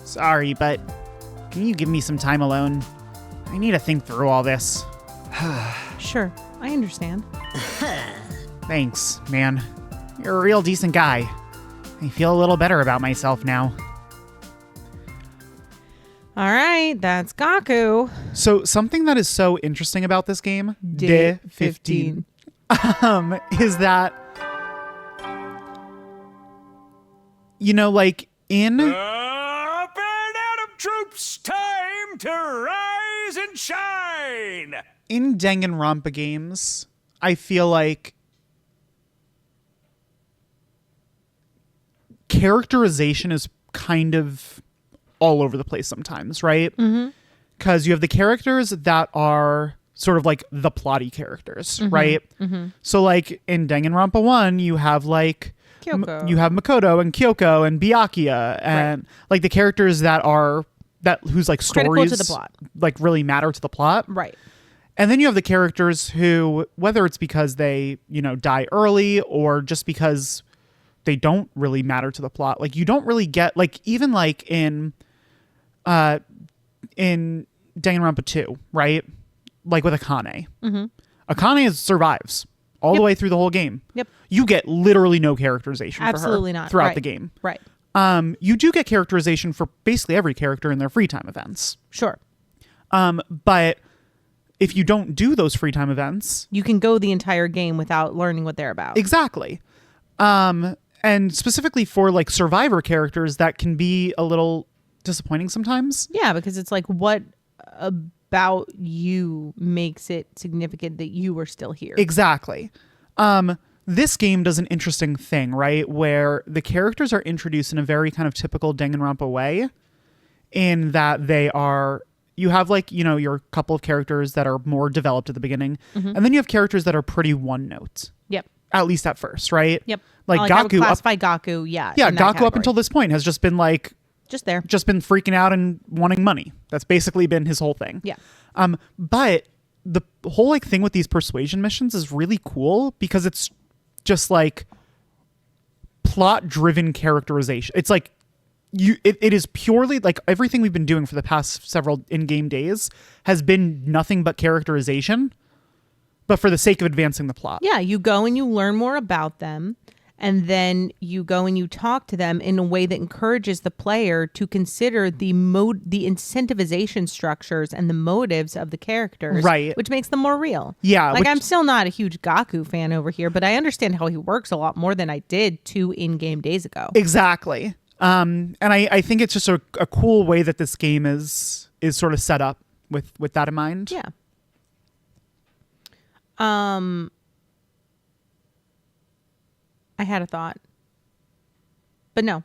Sorry, but can you give me some time alone? I need to think through all this. Sure, I understand. Thanks, man. You're a real decent guy. I feel a little better about myself now. All right, that's Gaku. So something that is so interesting about this game, Day 15, is that, you know, like in Up and Adam troops, time to rise and shine! in Danganronpa games, I feel like characterization is kind of all over the place sometimes, right? Because you have the characters that are sort of like the plotty characters, right? So like in Danganronpa 1, you have like Kyoko. you have Makoto and Kyoko and Byakuya and like the characters that are whose like Critical stories to the plot. like really matter to the plot. Right. And then you have the characters who, whether it's because they, you know, die early or just because they don't really matter to the plot, like you don't really get, like even like in Danganronpa 2, right? Like with Akane. Akane survives all the way through the whole game. Yep. You get literally no characterization Absolutely for her not. throughout Right. the game. Right. You do get characterization for basically every character in their free time events. Sure. But if you don't do those free time events, You can go the entire game without learning what they're about. exactly. And specifically for like survivor characters, that can be a little disappointing sometimes. Yeah, because it's like, what about you makes it significant that you were still here? Exactly. This game does an interesting thing, right? Where the characters are introduced in a very kind of typical Danganronpa way, in that you have like, you know, your couple of characters that are more developed at the beginning, and then you have characters that are pretty one note. Yep. At least at first, right? Yep. Like I would Gaku. classify Gaku, yeah. Yeah, in that Gaku up category. until this point has just been like, Just there. just been freaking out and wanting money. That's basically been his whole thing. Yeah. But the whole like thing with these persuasion missions is really cool because it's just like plot driven characterization. It's like it is purely like everything we've been doing for the past several in-game days has been nothing but characterization, but for the sake of advancing the plot. Yeah, you go and you learn more about them, and then you go and you talk to them in a way that encourages the player to consider the incentivization structures and the motives of the characters, Right. which makes them more real. Yeah, like which- I'm still not a huge Gaku fan over here, but I understand how he works a lot more than I did 2 in-game days ago. Exactly. And I think it's just a cool way that this game is sort of set up with that in mind. Yeah. I had a thought, but no,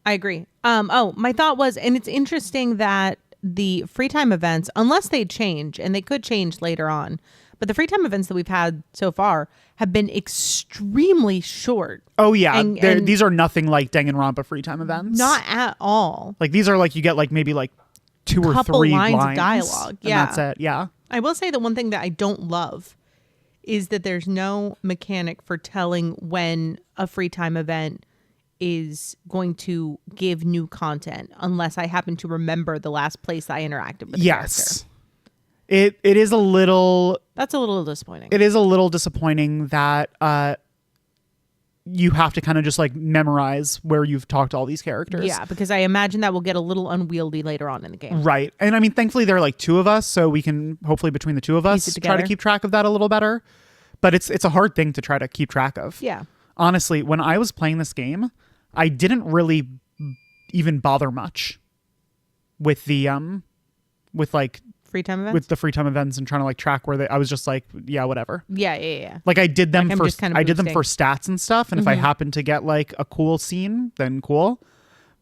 I agree. My thought was, and it's interesting that the free time events, unless they change, and they could change later on, but the free time events that we've had so far have been extremely short. Oh yeah, And these are nothing like Danganronpa free time events. Not at all. Like these are like you get like maybe like 2 or Couple 3 lines of lines dialogue, and yeah. that's it. Yeah. I will say the one thing that I don't love is that there's no mechanic for telling when a free time event is going to give new content unless I happen to remember the last place I interacted with the Yes. character. It is a little That's a little disappointing. it is a little disappointing that you have to kind of just like memorize where you've talked to all these characters. Yeah, because I imagine that will get a little unwieldy later on in the game. Right. And I mean, thankfully there are like 2 of us, so we can hopefully between the 2 of us Piece it try to together. keep track of that a little better. But it's a hard thing to try to keep track of. Yeah. Honestly, when I was playing this game, I didn't really even bother much with the with like Free time events? with the free time events and trying to like track where I was just like, yeah, whatever. Yeah. Like I did them Like, I'm for just kind of I did them boosting. for stats and stuff, and if I happen to get like a cool scene, then cool.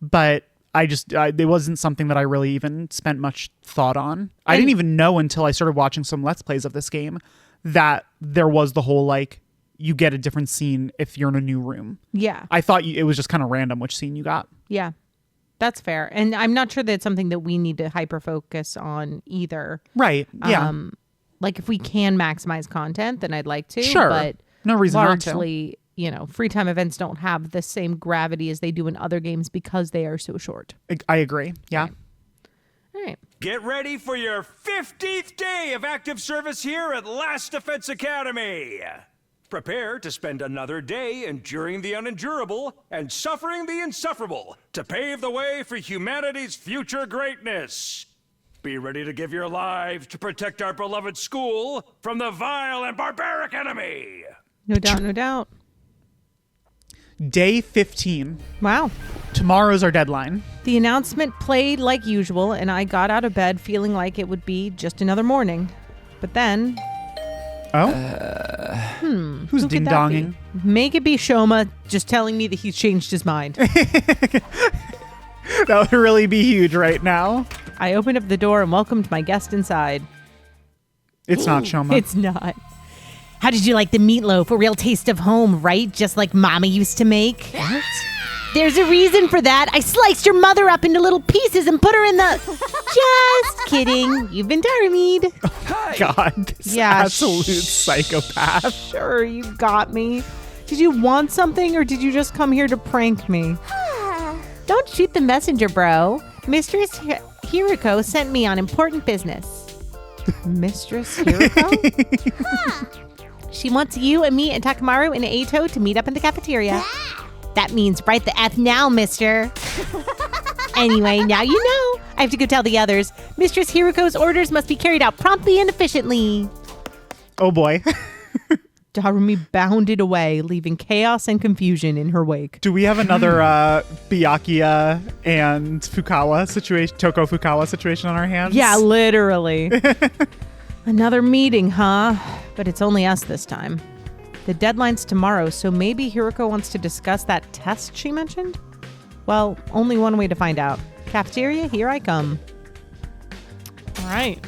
But it wasn't something that I really even spent much thought on. I didn't even know until I started watching some Let's Plays of this game that there was the whole like you get a different scene if you're in a new room. Yeah. I thought it was just kind of random which scene you got. Yeah. That's fair. And I'm not sure that it's something that we need to hyper focus on either. Right. Yeah. Like if we can maximize content, then I'd like to. Sure. But No reason not to. largely, free time events don't have the same gravity as they do in other games because they are so short. I agree. Yeah. All right. Get ready for your 50th day of active service here at Last Defense Academy. Prepare to spend another day enduring the unendurable and suffering the insufferable to pave the way for humanity's future greatness. Be ready to give your lives to protect our beloved school from the vile and barbaric enemy. No doubt, no doubt. Day 15. Wow. Tomorrow's our deadline. The announcement played like usual, and I got out of bed feeling like it would be just another morning. But then, Oh? Who's who could that ding-donging? be? Make it be Shoma just telling me that he's changed his mind. That would really be huge right now. I opened up the door and welcomed my guest inside. It's not Shoma. It's not. How did you like the meatloaf? A real taste of home, right? Just like Mama used to make. What? There's a reason for that. I sliced your mother up into little pieces and put her in the... Just kidding. You've been tarmied. God, this Yeah, absolute psychopath. Sure, you got me. Did you want something or did you just come here to prank me? Don't shoot the messenger, bro. Mistress Hiriko sent me on important business. Mistress Hiriko? She wants you and me and Takamaru and Eito to meet up in the cafeteria. That means right the F now, mister. Anyway, now you know. I have to go tell the others. Mistress Hiruko's orders must be carried out promptly and efficiently. Oh boy. Darumi bounded away, leaving chaos and confusion in her wake. Do we have another Byakuya and Fukawa situation, Toko Fukawa situation on our hands? Yeah, literally. Another meeting, huh? But it's only us this time. The deadline's tomorrow, so maybe Hiruko wants to discuss that test she mentioned? Well, only one way to find out. Cafeteria, here I come. All right.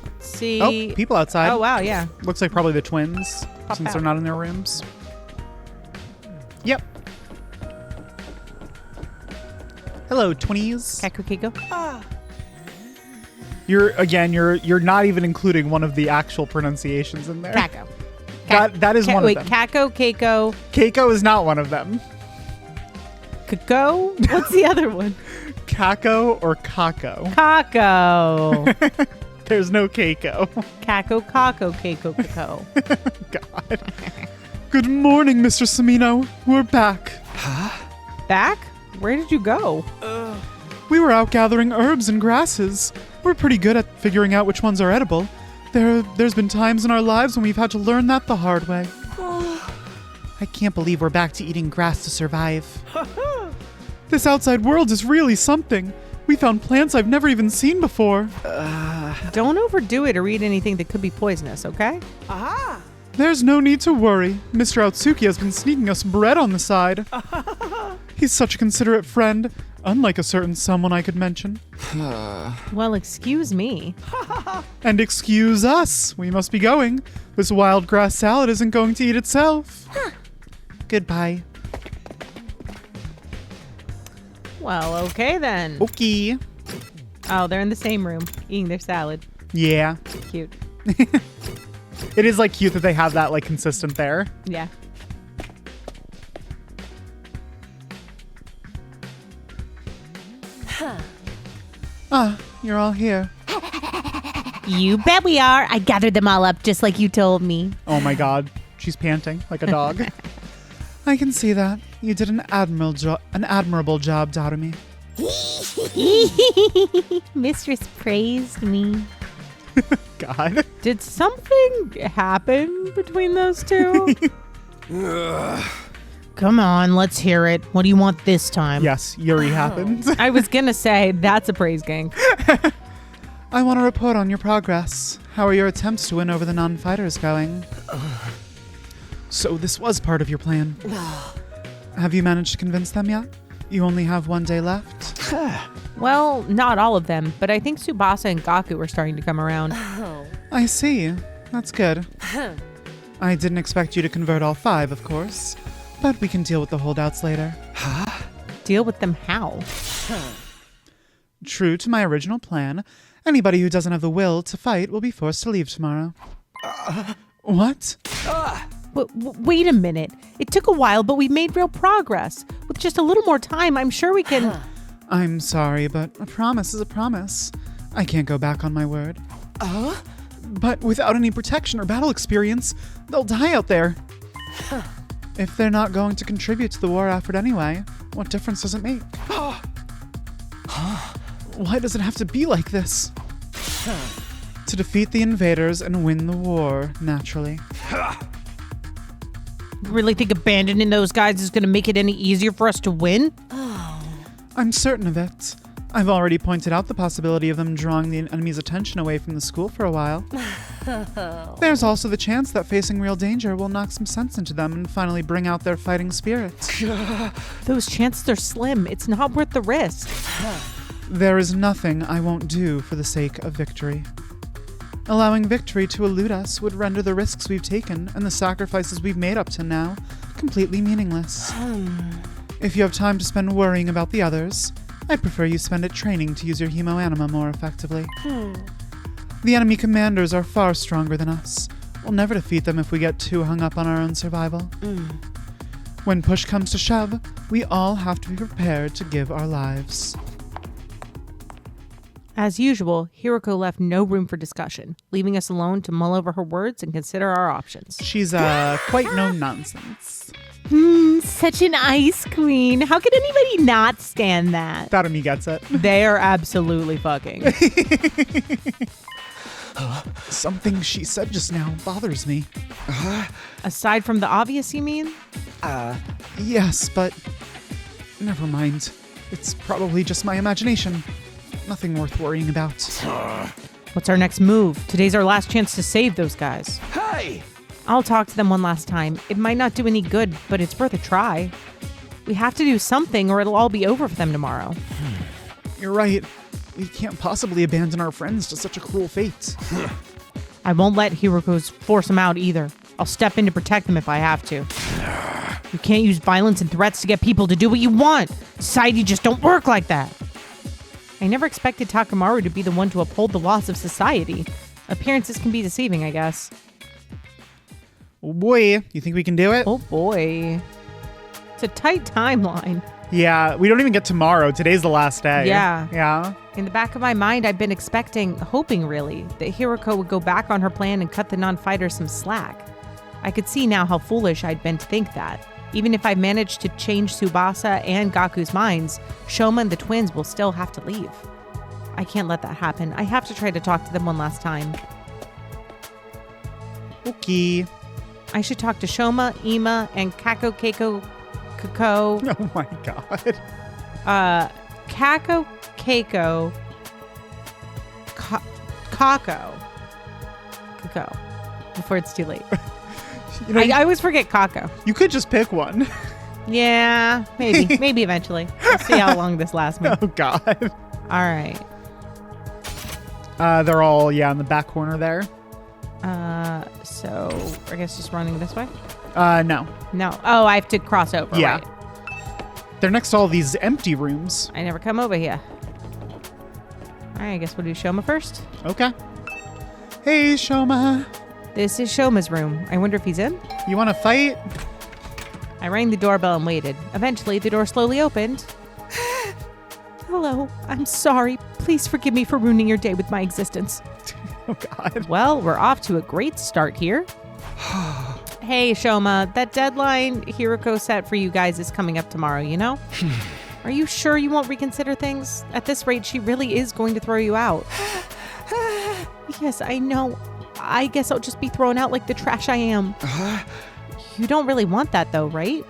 Let's see. Oh, people outside. Oh, wow, yeah. Looks like probably the twins, since out. they're not in their rooms. Yep. Hello, twinnies. Kakukiko. You're not even including one of the actual pronunciations in there. Kako. That is one wait, of them. Kako, Keiko, Keiko is not one of them. Kako? What's the other one? Kako or Kako. Kako. There's no Keiko. Kako, Kako, Keiko, Kako. God. Good morning, Mr. Sumino. We're back. Back? Where did you go? We were out gathering herbs and grasses. We're pretty good at figuring out which ones are edible. There's been times in our lives when we've had to learn that the hard way. I can't believe we're back to eating grass to survive. This outside world is really something. We found plants I've never even seen before. Don't overdo it or eat anything that could be poisonous, okay? There's no need to worry. Mr. Otsuki has been sneaking us bread on the side. He's such a considerate friend, unlike a certain someone I could mention. Well, excuse me. And excuse us, we must be going. This wild grass salad isn't going to eat itself. Goodbye. Well, okay then. Okay. Oh, they're in the same room, eating their salad. Yeah. Cute. It is like cute that they have that like consistent there. Yeah. You're all here. You bet we are. I gathered them all up just like you told me. Oh my god. She's panting like a dog. I can see that. You did an admirable job, Darumi. Mistress praised me. God. Did something happen between those two? Come on, let's hear it. What do you want this time? Yes, Yuri happened. I was gonna say, that's a praise gang. I want to report on your progress. How are your attempts to win over the non-fighters going? So this was part of your plan. Have you managed to convince them yet? You only have one day left? Well, not all of them, but I think Tsubasa and Gaku are starting to come around. I see. That's good. I didn't expect you to convert all 5, of course. But we can deal with the holdouts later. Deal with them how? True to my original plan, anybody who doesn't have the will to fight will be forced to leave tomorrow. What? Wait a minute. It took a while, but we made real progress. With just a little more time, I'm sure we can... I'm sorry, but a promise is a promise. I can't go back on my word. But without any protection or battle experience, they'll die out there. If they're not going to contribute to the war effort anyway, what difference does it make? Why does it have to be like this? To defeat the invaders and win the war, naturally. You really think abandoning those guys is going to make it any easier for us to win? I'm certain of it. I've already pointed out the possibility of them drawing the enemy's attention away from the school for a while. There's also the chance that facing real danger will knock some sense into them and finally bring out their fighting spirit. Those chances are slim. It's not worth the risk. There is nothing I won't do for the sake of victory. Allowing victory to elude us would render the risks we've taken and the sacrifices we've made up to now completely meaningless. If you have time to spend worrying about the others, I'd prefer you spend it training to use your Hemoanima more effectively. The enemy commanders are far stronger than us. We'll never defeat them if we get too hung up on our own survival. When push comes to shove, we all have to be prepared to give our lives. As usual, Hiruko left no room for discussion, leaving us alone to mull over her words and consider our options. She's quite no nonsense. Such an ice queen. How could anybody not stand that? Fatomi gets it. They are absolutely fucking. Something she said just now bothers me. Aside from the obvious, you mean? Yes, but never mind. It's probably just my imagination. Nothing worth worrying about. What's our next move? Today's our last chance to save those guys. Hey! I'll talk to them one last time. It might not do any good, but it's worth a try. We have to do something or it'll all be over for them tomorrow. You're right. We can't possibly abandon our friends to such a cruel fate. I won't let Hiroko's force them out either. I'll step in to protect them if I have to. You can't use violence and threats to get people to do what you want. Society just don't work like that. I never expected Takamaru to be the one to uphold the laws of society. Appearances can be deceiving, I guess. Oh boy, you think we can do it? Oh boy. It's a tight timeline. Yeah, we don't even get tomorrow. Today's the last day. Yeah. Yeah. In the back of my mind, I've been hoping really, that Hiroko would go back on her plan and cut the non-fighters some slack. I could see now how foolish I'd been to think that. Even if I managed to change Tsubasa and Gaku's minds, Shoma and the twins will still have to leave. I can't let that happen. I have to try to talk to them one last time. Okay. I should talk to Shoma, Ima, and Kako. Oh my god. Kako, Keiko, Kako. Before it's too late. You know, I always forget Kako. you could just pick one. Yeah, maybe. Maybe eventually. We'll see how long this lasts me. Oh god. All right. They're all, in the back corner there. So I guess just running this way? No. No. Oh, I have to cross over, Yeah. right? They're next to all these empty rooms. I never come over here. All right, I guess we'll do Shoma first. Okay. Hey, Shoma. This is Shoma's room. I wonder if he's in? You want to fight? I rang the doorbell and waited. Eventually, the door slowly opened. Hello. I'm sorry. Please forgive me for ruining your day with my existence. Oh, God. Well, we're off to a great start here. Hey, Shoma, that deadline Hiroko set for you guys is coming up tomorrow, you know? Are you sure you won't reconsider things? At this rate, she really is going to throw you out. Yes, I know. I guess I'll just be thrown out like the trash I am. You don't really want that, though, right?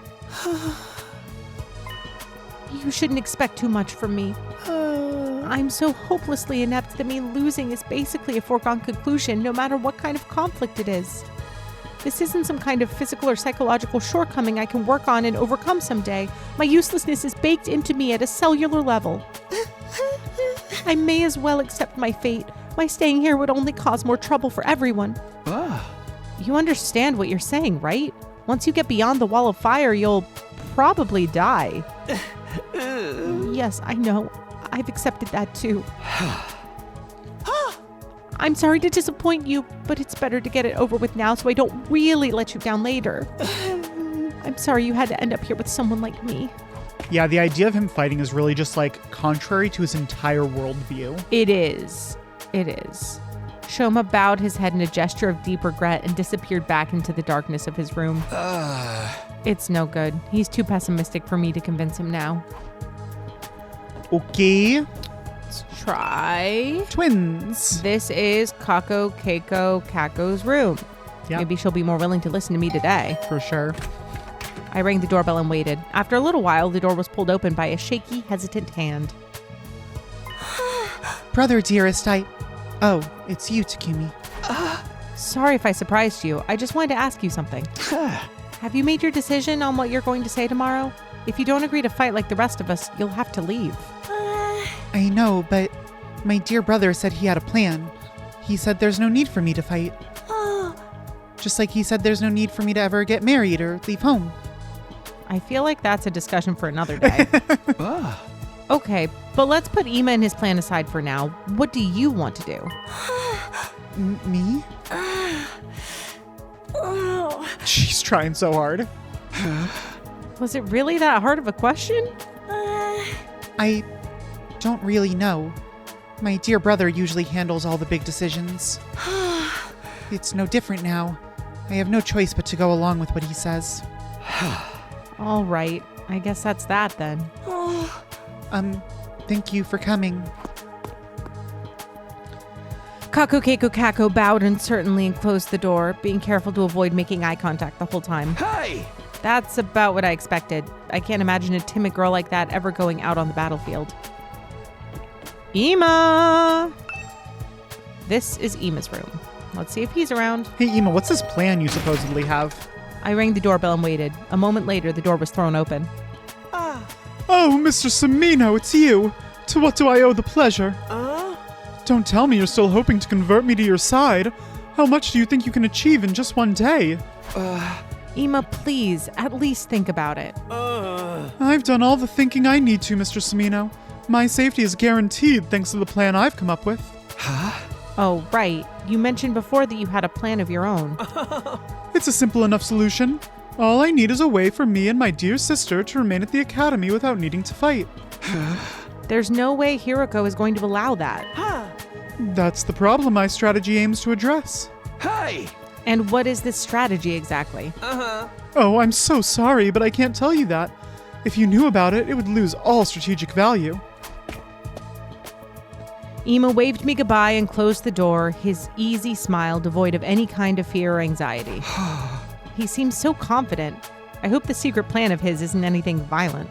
You shouldn't expect too much from me. I'm so hopelessly inept that me losing is basically a foregone conclusion, no matter what kind of conflict it is. This isn't some kind of physical or psychological shortcoming I can work on and overcome someday. My uselessness is baked into me at a cellular level. I may as well accept my fate. My staying here would only cause more trouble for everyone. You understand what you're saying, right? Once you get beyond the wall of fire, you'll probably die. Yes, I know. I've accepted that too. I'm sorry to disappoint you, but it's better to get it over with now so I don't really let you down later. I'm sorry you had to end up here with someone like me. Yeah, the idea of him fighting is really just contrary to his entire worldview. It is. It is. Shoma bowed his head in a gesture of deep regret and disappeared back into the darkness of his room. It's no good. He's too pessimistic for me to convince him now. Okay. Let's try. Twins. This is Kako's room. Yeah. Maybe she'll be more willing to listen to me today. For sure. I rang the doorbell and waited. After a little while, the door was pulled open by a shaky, hesitant hand. Brother, dearest, Oh, it's you, Takumi. Sorry if I surprised you. I just wanted to ask you something. Have you made your decision on what you're going to say tomorrow? If you don't agree to fight like the rest of us, you'll have to leave. I know, but my dear brother said he had a plan. He said there's no need for me to fight. Just like he said there's no need for me to ever get married or leave home. I feel like that's a discussion for another day. Okay, but let's put Ima and his plan aside for now. What do you want to do? Me? She's trying so hard. Was it really that hard of a question? I don't really know. My dear brother usually handles all the big decisions. It's no different now. I have no choice but to go along with what he says. All right. I guess that's that then. Thank you for coming. Kaku Keiko Kako bowed uncertainly and closed the door, being careful to avoid making eye contact the whole time. Hey! That's about what I expected. I can't imagine a timid girl like that ever going out on the battlefield. Ima! This is Ima's room. Let's see if he's around. Hey, Ima, what's this plan you supposedly have? I rang the doorbell and waited. A moment later, the door was thrown open. Oh, Mr. Sumino, it's you. To what do I owe the pleasure? Don't tell me you're still hoping to convert me to your side. How much do you think you can achieve in just one day? Ima, please, at least think about it. I've done all the thinking I need to, Mr. Sumino. My safety is guaranteed thanks to the plan I've come up with. Oh, right. You mentioned before that you had a plan of your own. It's a simple enough solution. All I need is a way for me and my dear sister to remain at the academy without needing to fight. There's no way Hiroko is going to allow that. That's the problem my strategy aims to address. Hey! And what is this strategy exactly? Oh, I'm so sorry, but I can't tell you that. If you knew about it, it would lose all strategic value. Ima waved me goodbye and closed the door, his easy smile devoid of any kind of fear or anxiety. He seems so confident. I hope the secret plan of his isn't anything violent.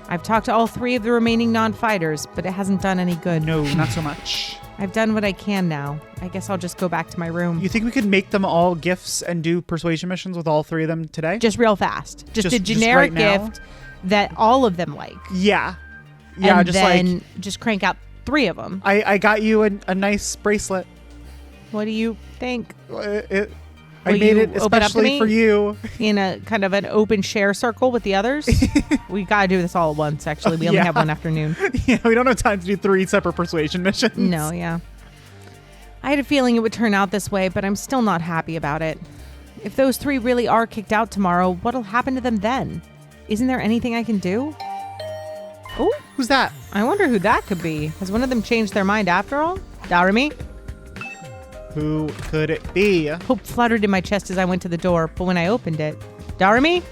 I've talked to all 3 of the remaining non-fighters, but it hasn't done any good. No, not so much. I've done what I can now. I guess I'll just go back to my room. You think we could make them all gifts and do persuasion missions with all 3 of them today? Just real fast. Just a Just generic right now? gift that all of them like. Yeah. Yeah, and just then like... just crank out 3 of them. I got you a nice bracelet. What do you think? I Will made you it open up to especially me? for you. In a kind of an open share circle with the others? We gotta do this all at once, actually. We only Yeah. have one afternoon. Yeah, we don't have time to do 3 separate persuasion missions. No, yeah. I had a feeling it would turn out this way, but I'm still not happy about it. If those 3 really are kicked out tomorrow, what'll happen to them then? Isn't there anything I can do? Oh, Who's that? I wonder who that could be. Has one of them changed their mind after all? Darumi? Who could it be? Hope fluttered in my chest as I went to the door, but when I opened it... Darumi?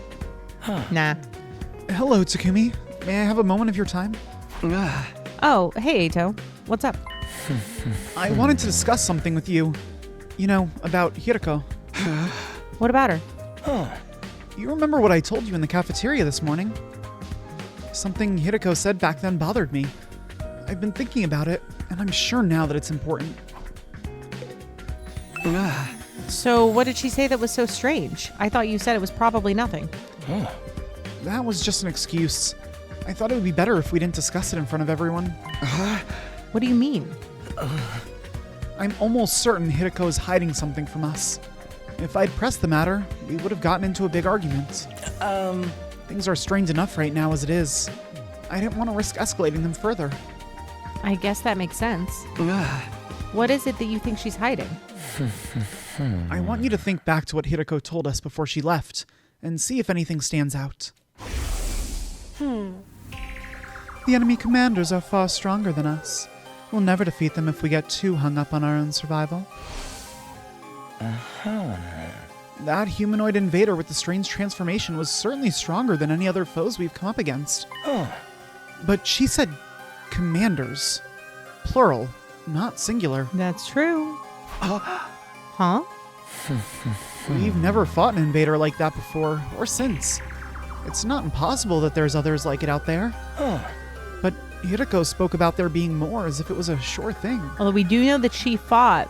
Nah. Hello, Takumi. May I have a moment of your time? Oh, hey, Eito. What's up? I wanted to discuss something with you. You know, about Hiroko. What about her? You remember what I told you in the cafeteria this morning? Something Hiroko said back then bothered me. I've been thinking about it, and I'm sure now that it's important. So what did she say that was so strange? I thought you said it was probably nothing. That was just an excuse. I thought it would be better if we didn't discuss it in front of everyone. What do you mean? I'm almost certain Hiroko is hiding something from us. If I'd pressed the matter, we would have gotten into a big argument. Things are strained enough right now as it is. I didn't want to risk escalating them further. I guess that makes sense. What is it that you think she's hiding? I want you to think back to what Hiroko told us before she left, and see if anything stands out. The enemy commanders are far stronger than us. We'll never defeat them if we get too hung up on our own survival. That humanoid invader with the strange transformation was certainly stronger than any other foes we've come up against. But she said commanders. Plural, not singular. That's true. Huh? We've never fought an invader like that before, or since. It's not impossible that there's others like it out there. But Hiroko spoke about there being more as if it was a sure thing. Although we do know that she fought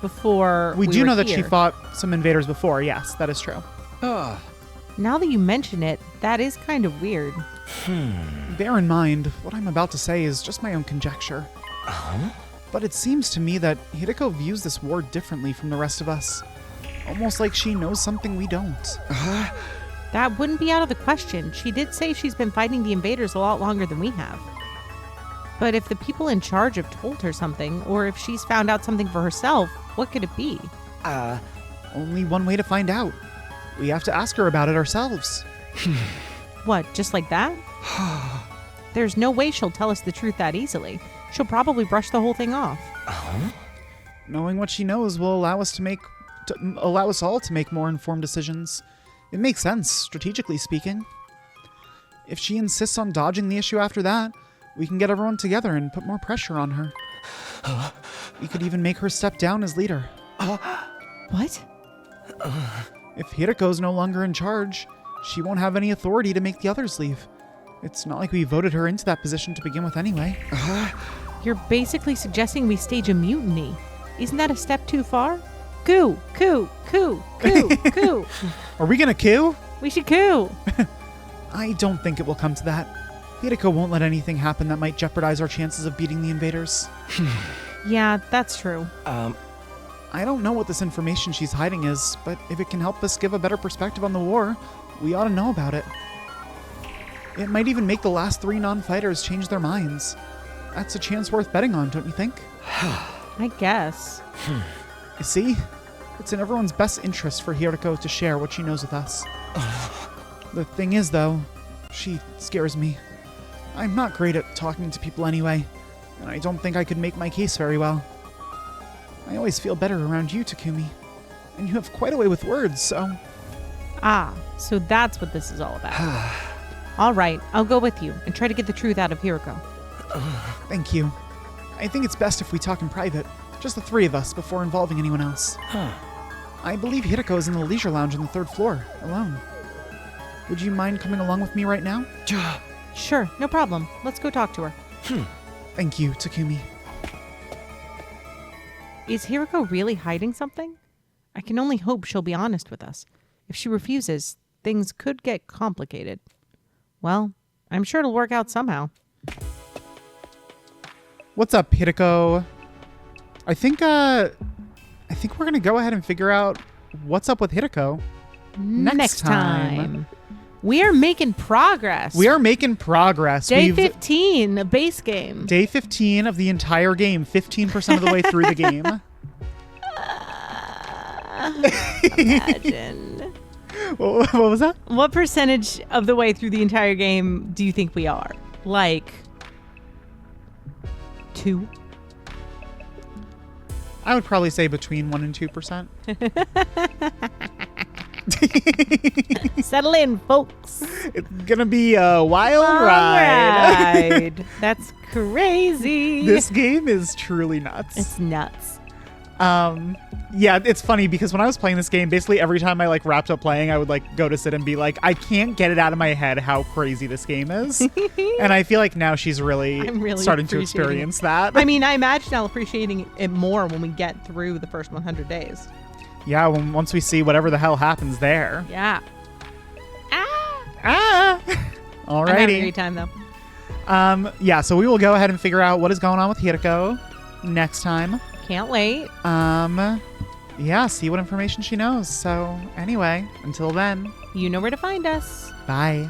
before We do were know that here. she fought some invaders before, yes, that is true. Now that you mention it, that is kind of weird. Bear in mind, what I'm about to say is just my own conjecture. But it seems to me that Hiroko views this war differently from the rest of us. Almost like she knows something we don't. That wouldn't be out of the question. She did say she's been fighting the invaders a lot longer than we have. But if the people in charge have told her something, or if she's found out something for herself, what could it be? Only one way to find out. We have to ask her about it ourselves. What, just like that? There's no way she'll tell us the truth that easily. She'll probably brush the whole thing off. Knowing what she knows will allow us all to make more informed decisions. It makes sense, strategically speaking. If she insists on dodging the issue after that, we can get everyone together and put more pressure on her. We could even make her step down as leader. What? If Hiroko's no longer in charge, she won't have any authority to make the others leave. It's not like we voted her into that position to begin with anyway. You're basically suggesting we stage a mutiny. Isn't that a step too far? Coup, coup, coup, coup, coup. Are we gonna coup? We should coup. I don't think it will come to that. Hiroko won't let anything happen that might jeopardize our chances of beating the invaders. Yeah, that's true. I don't know what this information she's hiding is, but if it can help us give a better perspective on the war, we ought to know about it. It might even make the last 3 non-fighters change their minds. That's a chance worth betting on, don't you think? I guess. You see, it's in everyone's best interest for Hiroko to share what she knows with us. The thing is, though, she scares me. I'm not great at talking to people anyway, and I don't think I could make my case very well. I always feel better around you, Takumi, and you have quite a way with words, so... Ah, so that's what this is all about. All right, I'll go with you and try to get the truth out of Hiroko. Thank you. I think it's best if we talk in private, just the 3 of us, before involving anyone else. I believe Hiroko is in the leisure lounge on the 3rd floor, alone. Would you mind coming along with me right now? Sure, no problem. Let's go talk to her. Thank you, Takumi. Is Hiroko really hiding something? I can only hope she'll be honest with us. If she refuses, things could get complicated. Well, I'm sure it'll work out somehow. What's up, Hiroko? I think we're gonna go ahead and figure out what's up with Hiroko next time. We are making progress. We are making progress. Day 15, the base game. Day 15 of the entire game, 15% of the way through the game. Imagine. What was that? What percentage of the way through the entire game do you think we are? Like 2? I would probably say between 1 and 2%. Settle in, folks. It's gonna be a wild All ride. right. That's crazy. This game is truly nuts. It's nuts. Yeah, it's funny because when I was playing this game, basically every time I wrapped up playing, I would go to sit and be like, I can't get it out of my head how crazy this game is. And I feel like now she's really starting to experience that. I mean, I imagine I'll appreciating it more when we get through the first 100 days. Yeah, once we see whatever the hell happens there. Yeah. Alrighty. I'm having a great time though. Yeah, so we will go ahead and figure out what is going on with Hiroko next time. Can't wait. Yeah, see what information she knows. So anyway, until then. You know where to find us. Bye.